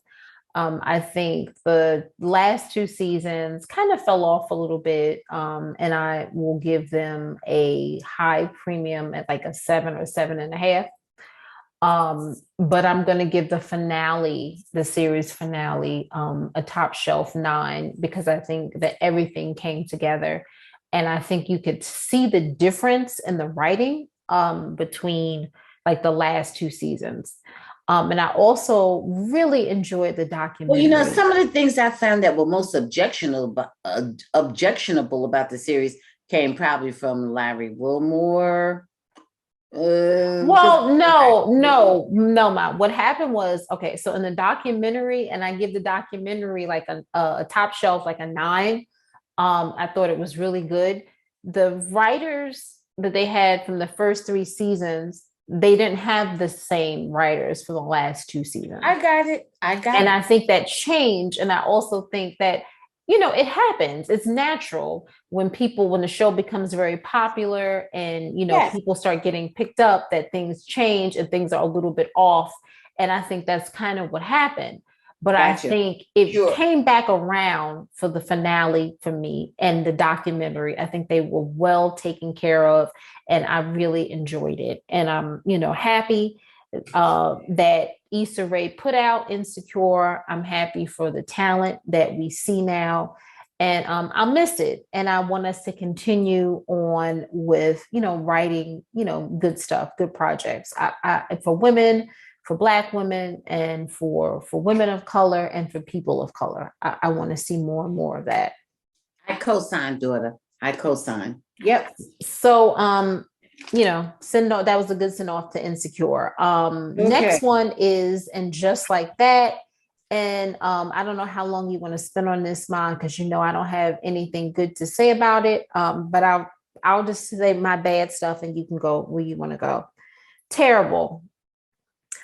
I think the last 2 seasons kind of fell off a little bit, and I will give them a high premium at like a 7 or 7.5. But I'm gonna give the finale, the series finale, a top shelf 9 because I think that everything came together, and I think you could see the difference in the writing between like the last 2 seasons. And I also really enjoyed the Well, you know, documentary. some of the things I found that were most objectionable about the series came probably from Larry Wilmore. Well, no, Ma. What happened was, okay, so in the documentary, and I give the documentary like a top shelf, like a 9. I thought it was really good. The writers that they had from the first 3 seasons they didn't have the same writers for the last two seasons. I got it. And I think that changed. And I also think that, it happens. It's natural when the show becomes very popular and, Yes. people start getting picked up, that things change and things are a little bit off. And I think that's kind of what happened. But Gotcha. I think it came back around for the finale for me and the documentary. I think they were well taken care of and I really enjoyed it. And I'm, happy that Issa Rae put out Insecure. I'm happy for the talent that we see now. And I'll miss it. And I want us to continue on with, writing, good stuff, good projects. For women, for Black women, and for women of color and for people of color. I want to see more and more of that. I co-sign, daughter. I co-sign. Yep. So that was a good send off to Insecure. Next one is And Just Like That. And I don't know how long you want to spend on this, Mom, because I don't have anything good to say about it. But I'll just say my bad stuff and you can go where you want to go. Terrible.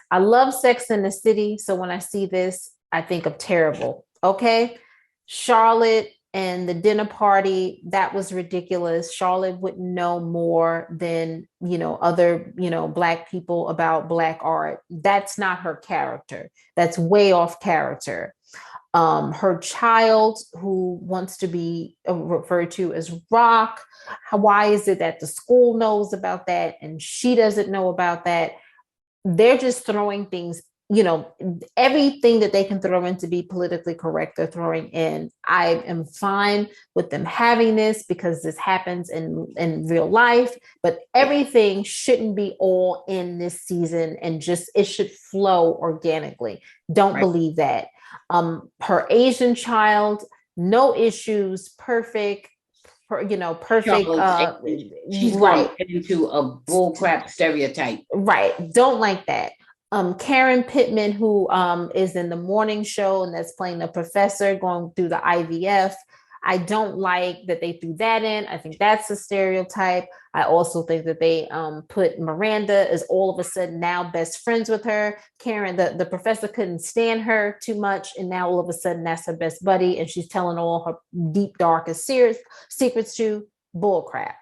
I love Sex in the City. So when I see this, I think of Terrible. Okay. Charlotte and the dinner party, that was ridiculous. Charlotte wouldn't know more than, other, Black people about Black art. That's not her character. That's way off character. Her child, who wants to be referred to as Rock, why is it that the school knows about that and she doesn't know about that? They're just throwing things, everything that they can throw in to be politically correct, they're throwing in. I am fine with them having this because this happens in real life, but everything shouldn't be all in this season and it should flow organically. Don't believe that. Her Asian child, no issues, perfect. Perfect. She's right into a bullcrap stereotype. Right. Don't like that. Karen Pittman, who is in the morning show and that's playing the professor going through the IVF. I don't like that they threw that in. I think that's a stereotype. I also think that they put Miranda as all of a sudden now best friends with her. Karen, the professor couldn't stand her too much. And now all of a sudden that's her best buddy. And she's telling all her deep, darkest secrets to bullcrap.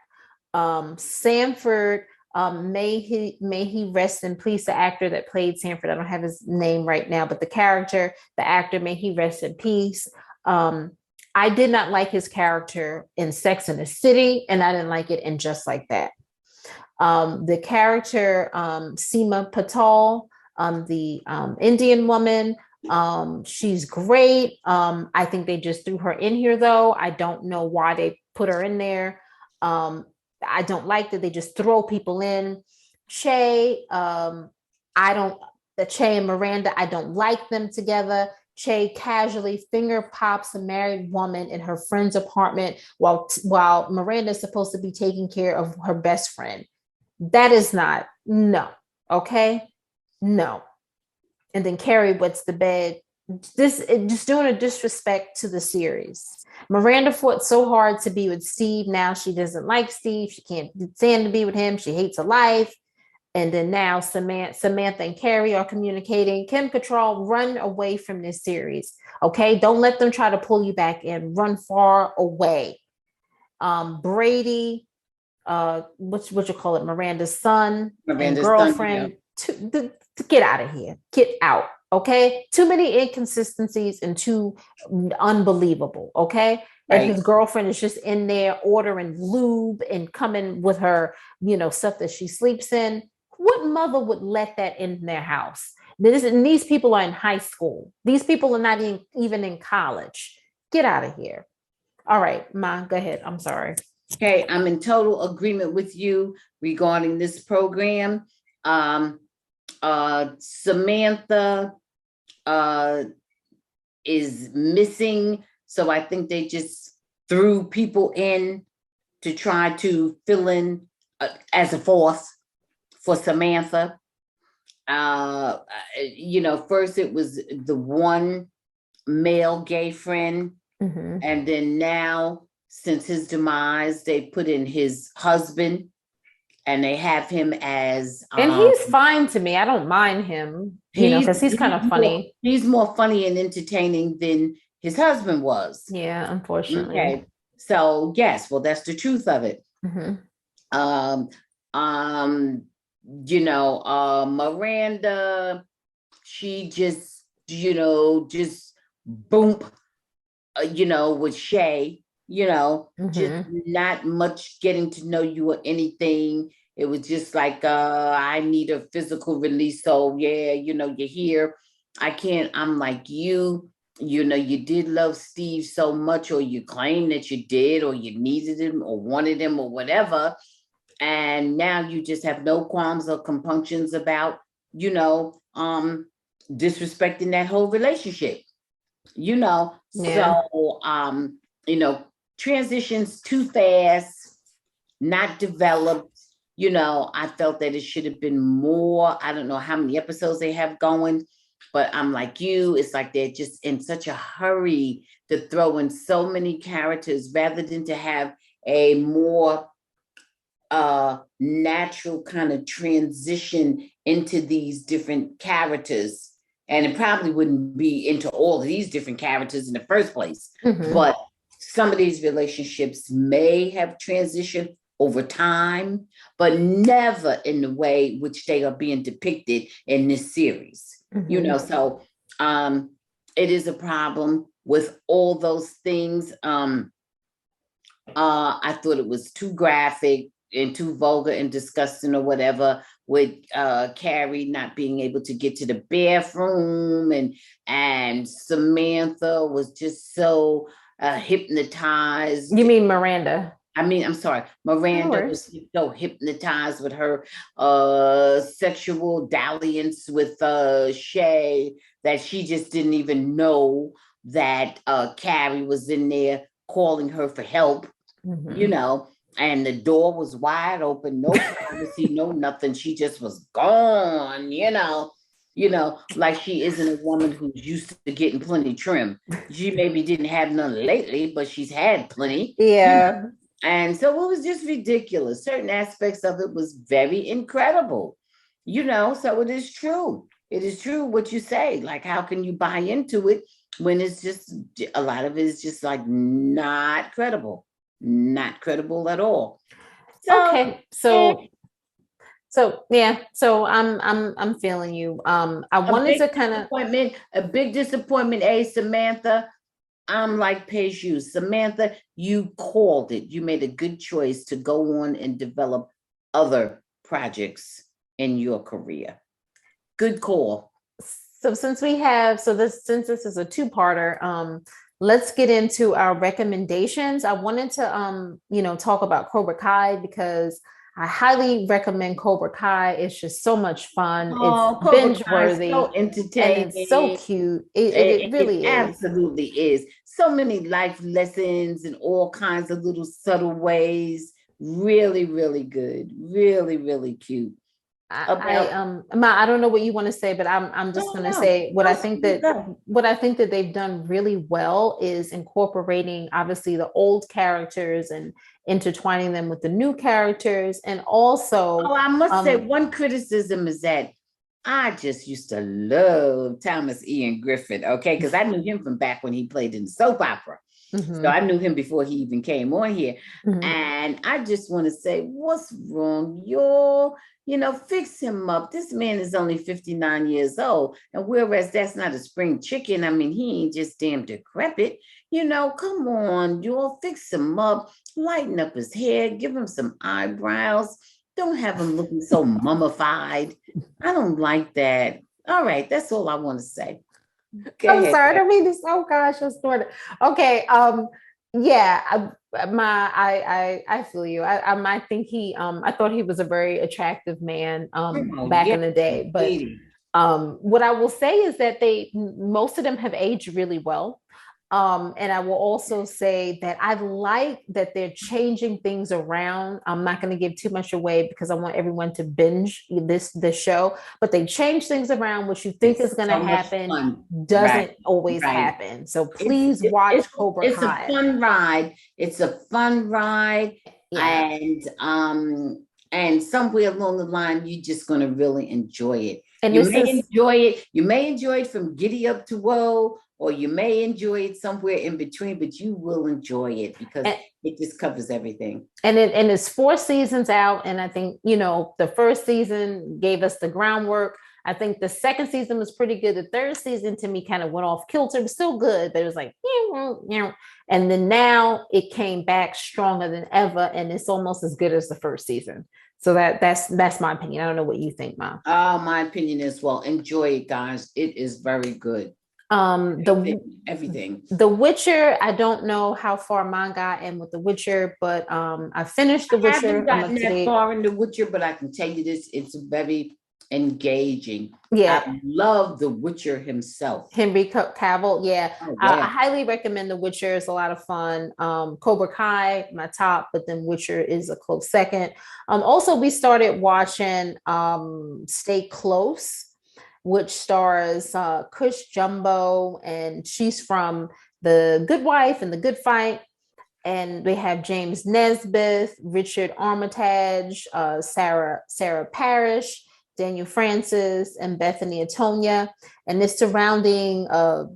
Sanford, may he rest in peace, the actor that played Sanford. I don't have his name right now, but the actor, may he rest in peace. I did not like his character in Sex and the City, and I didn't like it in Just Like That. The character, Seema Patel, the Indian woman, she's great. I think they just threw her in here, though. I don't know why they put her in there. I don't like that they just throw people in. Che and Miranda, I don't like them together. Che casually finger pops a married woman in her friend's apartment while Miranda's supposed to be taking care of her best friend. That is not, no. Okay. No. And then Carrie wets the bed. Just doing a disrespect to the series. Miranda fought so hard to be with Steve. Now she doesn't like Steve. She can't stand to be with him. She hates her life. And then now Samantha and Carrie are communicating. Kim Cattrall, run away from this series. Okay. Don't let them try to pull you back in. Run far away. Brady, what you call it? Miranda's son and girlfriend. Get out of here. Get out. Okay. Too many inconsistencies and too unbelievable. Okay. Right. And his girlfriend is just in there ordering lube and coming with her, stuff that she sleeps in. What mother would let that in their house? These people are in high school. These people are not even in college. Get out of here. All right, Ma, go ahead. I'm sorry. Okay, I'm in total agreement with you regarding this program. Samantha is missing, so I think they just threw people in to try to fill in as a fourth for Samantha. First it was the one male gay friend, and then now, since his demise, they put in his husband and they have him as And he's fine to me. I don't mind him, because he's kind of funny. He's more funny and entertaining than his husband was. Yeah, unfortunately. Okay. So yes, well, that's the truth of it. Mm-hmm. Miranda, she just, just boom, with Shay, just not much getting to know you or anything. It was just like, I need a physical release. So yeah, you're here. I'm like you did love Steve so much, or you claim that you did, or you needed him or wanted him or whatever. And now you just have no qualms or compunctions about, disrespecting that whole relationship, Yeah. So, transitions too fast, not developed. I felt that it should have been more. I don't know how many episodes they have going, but I'm like you. It's like they're just in such a hurry to throw in so many characters rather than to have a more natural kind of transition into these different characters. And it probably wouldn't be into all of these different characters in the first place. But some of these relationships may have transitioned over time, but never in the way which they are being depicted in this series. So it is a problem with all those things. I thought it was too graphic and too vulgar and disgusting or whatever, with Carrie not being able to get to the bathroom, and Samantha was just so hypnotized. You mean Miranda? I'm sorry, Miranda was so hypnotized with her sexual dalliance with Shay that she just didn't even know that Carrie was in there calling her for help, and the door was wide open, no privacy, no nothing. She just was gone, like she isn't a woman who's used to getting plenty trim. She maybe didn't have none lately, but she's had plenty. Yeah. And so it was just ridiculous. Certain aspects of it was very incredible, so it is true. It is true what you say. Like, how can you buy into it when it's just, a lot of it is just like not credible at all. Okay. So I'm feeling you. I wanted to kind of a big disappointment, Samantha. I'm like Peju. Samantha, you called it. You made a good choice to go on and develop other projects in your career. Good call. So since this is a two-parter, let's get into our recommendations. I wanted to talk about Cobra Kai because I highly recommend Cobra Kai. It's just so much fun. It's binge worthy, so entertaining, and it's so cute. It really is. Absolutely is. So many life lessons in all kinds of little subtle ways. Really, really good. Really, really cute. I don't know what you want to say, but I'm just going to say what I think that they've done really well is incorporating obviously the old characters and intertwining them with the new characters, and also I must say one criticism is that I just used to love Thomas Ian Griffith, okay, because I knew him from back when he played in the soap opera. So I knew him before he even came on here. And I just want to say, what's wrong, y'all? Fix him up. This man is only 59 years old. And whereas that's not a spring chicken, I mean, he ain't just damn decrepit. Come on, y'all, fix him up, lighten up his hair, give him some eyebrows. Don't have him looking so mummified. I don't like that. All right, that's all I want to say. I'm sorry, I don't mean this. Oh gosh, I started. Okay. Yeah, I feel you. I think I thought he was a very attractive man back in the day. But what I will say is that most of them have aged really well. And I will also say that I like that they're changing things around. I'm not going to give too much away because I want everyone to binge this show, but they change things around. What you think is going to happen doesn't always happen. So please watch Cobra Kai. It's a fun ride. Yeah. And somewhere along the line, you're just going to really enjoy it. And you may enjoy it. You may enjoy it from giddy up to whoa, or you may enjoy it somewhere in between, but you will enjoy it because it just covers everything. And it's 4 seasons out. And I think, the first season gave us the groundwork. I think the second season was pretty good. The third season to me kind of went off kilter. It was still good, but it was like, and then now it came back stronger than ever. And it's almost as good as the first season. So that's my opinion. I don't know what you think, Mom. My opinion is, well, enjoy it, guys. It is very good. Everything. The Witcher, I don't know how far mine got in with The Witcher, but I finished The Witcher. I haven't gotten that far in The Witcher, but I can tell you this, it's very engaging. Yeah. I love The Witcher himself. Henry Cavill. Yeah. Oh, yeah. I highly recommend The Witcher. It's a lot of fun. Cobra Kai, my top, but then Witcher is a close second. Also, we started watching Stay Close, which stars Cush Jumbo, and she's from The Good Wife and The Good Fight. And we have James Nesbitt, Richard Armitage, Sarah Parrish, Daniel Francis, and Bethany Atonia. And it's surrounding a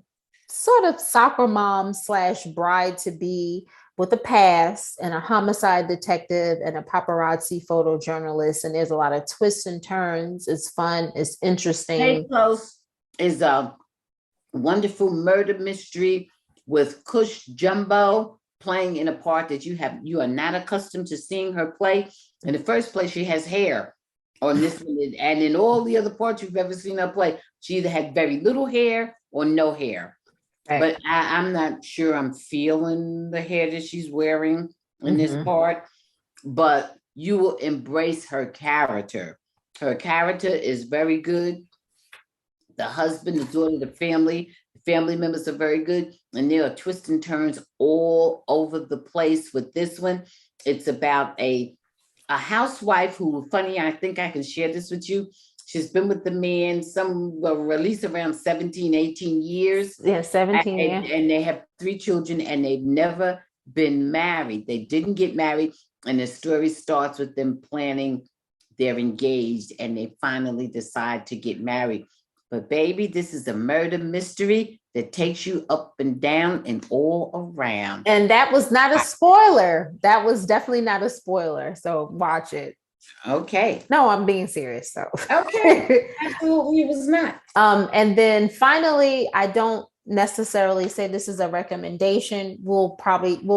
sort of soccer mom / bride-to-be with a past and a homicide detective and a paparazzi photojournalist. And there's a lot of twists and turns. It's fun. It's interesting. Stay Close is a wonderful murder mystery with Cush Jumbo playing in a part that you are not accustomed to seeing her play. In the first place, she has hair on this one, and in all the other parts you've ever seen her play, she either had very little hair or no hair. Right. But I'm not sure I'm feeling the hair that she's wearing in this part, but you will embrace her character. Her character is very good. The husband, the daughter, the family members are very good. And there are twists and turns all over the place with this one. It's about a housewife who, funny, I think I can share this with you. She's been with the man, released around 17, 18 years. Yeah, 17. And they have 3 children and they've never been married. They didn't get married. And the story starts with them planning, they're engaged and they finally decide to get married. But baby, this is a murder mystery that takes you up and down and all around. And that was not a spoiler. That was definitely not a spoiler. So watch it. Okay. No, I'm being serious. So okay. Absolutely, it was not. And then finally, I don't necessarily say this is a recommendation. We'll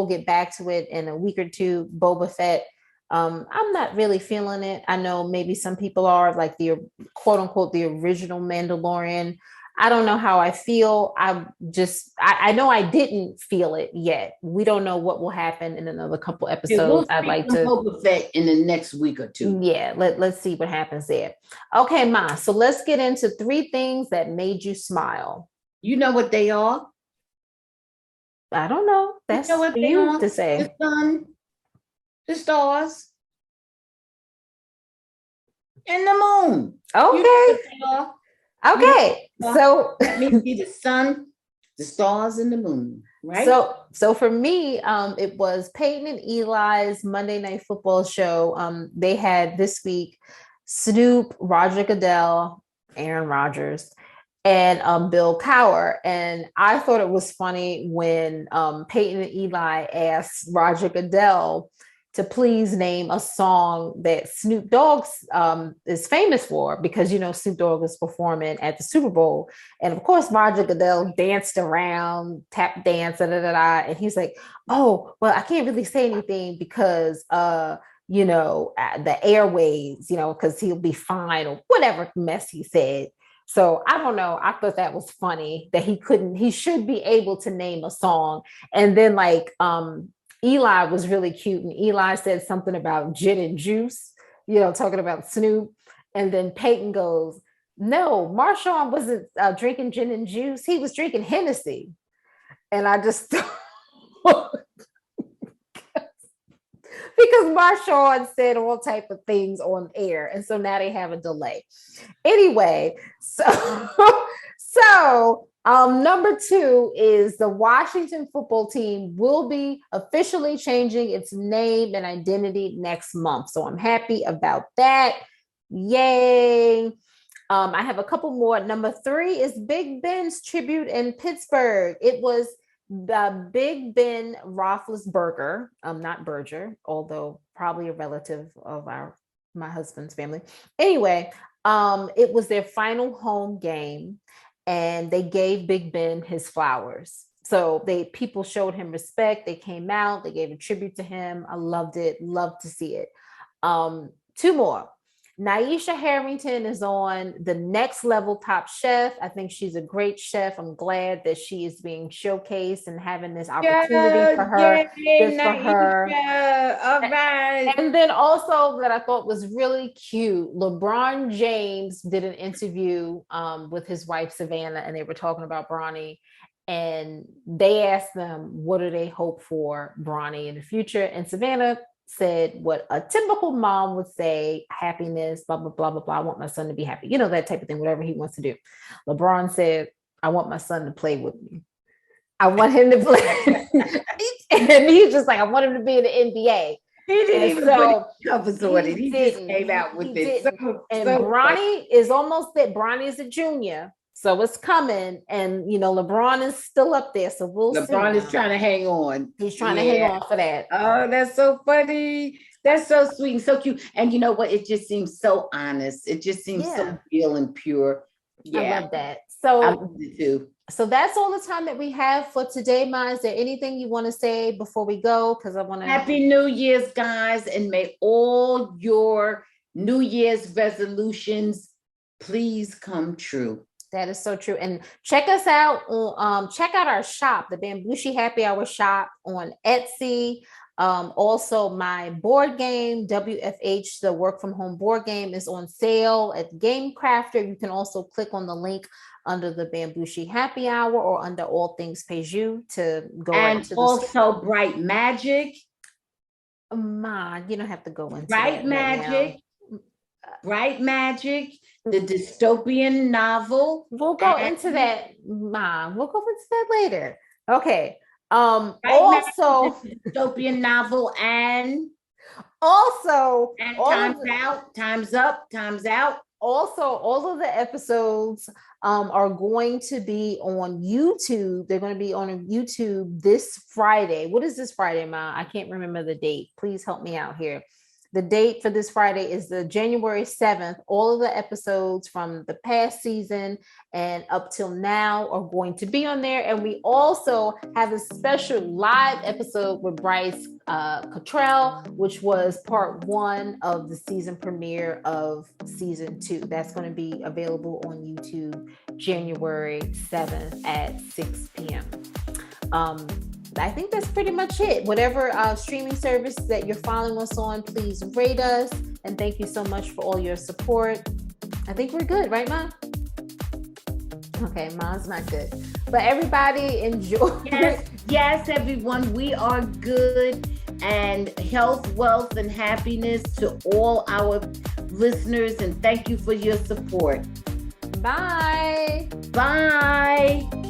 get back to it in a week or two. Boba Fett. I'm not really feeling it. I know maybe some people are, like the quote unquote the original Mandalorian. I don't know how I feel. I know I didn't feel it yet. We don't know what will happen in another couple episodes. I'd like to Boba Fett in the next week or two. Yeah, let's see what happens there. Okay, Ma. So let's get into 3 things that made you smile. You know what they are? I don't know. That's what you to say. The sun, the stars, and the moon. Okay. Okay. So that means the sun, the stars, and the moon, right? So for me, it was Peyton and Eli's Monday Night Football show. They had this week Snoop, Roger Goodell, Aaron Rodgers, and Bill Cowher. And I thought it was funny when Peyton and Eli asked Roger Goodell to please name a song that Snoop Dogg is famous for, because, Snoop Dogg was performing at the Super Bowl. And of course, Roger Goodell danced around, tap dance, and he's like, oh, well, I can't really say anything because, the airways, because he'll be fine or whatever mess he said. So I don't know. I thought that was funny that he should be able to name a song. And then Eli was really cute, and Eli said something about gin and juice, talking about Snoop. And then Peyton goes, no, Marshawn wasn't drinking gin and juice. He was drinking Hennessy. And I just, because Marshawn said all type of things on air. And so now they have a delay. Anyway, so Number 2 is the Washington football team will be officially changing its name and identity next month. So I'm happy about that. Yay. I have a couple more. Number 3 is Big Ben's tribute in Pittsburgh. It was the Big Ben Roethlisberger, not Berger, although probably a relative of my husband's family. Anyway, it was their final home game, and they gave Big Ben his flowers. So people showed him respect. They came out, they gave a tribute to him. I loved it. Loved to see it. 2 more. Naisha Harrington is on The Next Level Top Chef. I think she's a great chef. I'm glad that she is being showcased and having this opportunity for her. All right. And then also that I thought was really cute, LeBron James did an interview with his wife, Savannah, and they were talking about Bronny. And they asked them, what do they hope for Bronny in the future? And Savannah said what a typical mom would say, happiness, blah, blah, blah, blah, blah. I want my son to be happy. You know, that type of thing, whatever he wants to do. LeBron said, I want my son to play with me. I want him to play. And he's just like, I want him to be in the NBA. He didn't even put covers on it. He just came out with it. And Bronny is almost there. Bronny is a junior. So it's coming, and LeBron is still up there. So we'll see. LeBron is trying to hang on. He's trying to hang on for that. Oh, that's so funny. That's so sweet and so cute. And you know what? It just seems so honest. It just seems so real and pure. Yeah, I love that. So I love it too. So that's all the time that we have for today, Ma. Is there anything you want to say before we go? Because I want to. Happy New Year's, guys, and may all your New Year's resolutions please come true. That is so true. And check us out on check out our shop, the Bamgboshe Happy Hour shop on Etsy. Also, my board game, WFH, the work from home board game, is on sale at Game Crafter. You can also click on the link under the Bamgboshe Happy Hour or under All Things Peju to go and into also Bright Magic. Ma, you don't have to go into Bright Magic. Bright Magic, the dystopian novel. We'll go into that, Ma. We'll go into that later. Okay. Also, dystopian novel and time's out. Also, all of the episodes are going to be on YouTube. They're going to be on YouTube this Friday. What is this Friday, Ma? I can't remember the date. Please help me out here. The date for this Friday is the January 7th. All of the episodes from the past season and up till now are going to be on there. And we also have a special live episode with Bryce Cottrell, which was part 1 of the season premiere of season 2. That's going to be available on YouTube January 7th at 6 p.m. I think that's pretty much it. Whatever streaming service that you're following us on, please rate us. And thank you so much for all your support. I think we're good, right, Ma? Okay, Ma's not good. But everybody enjoy. Yes, everyone, we are good. And health, wealth, and happiness to all our listeners. And thank you for your support. Bye. Bye.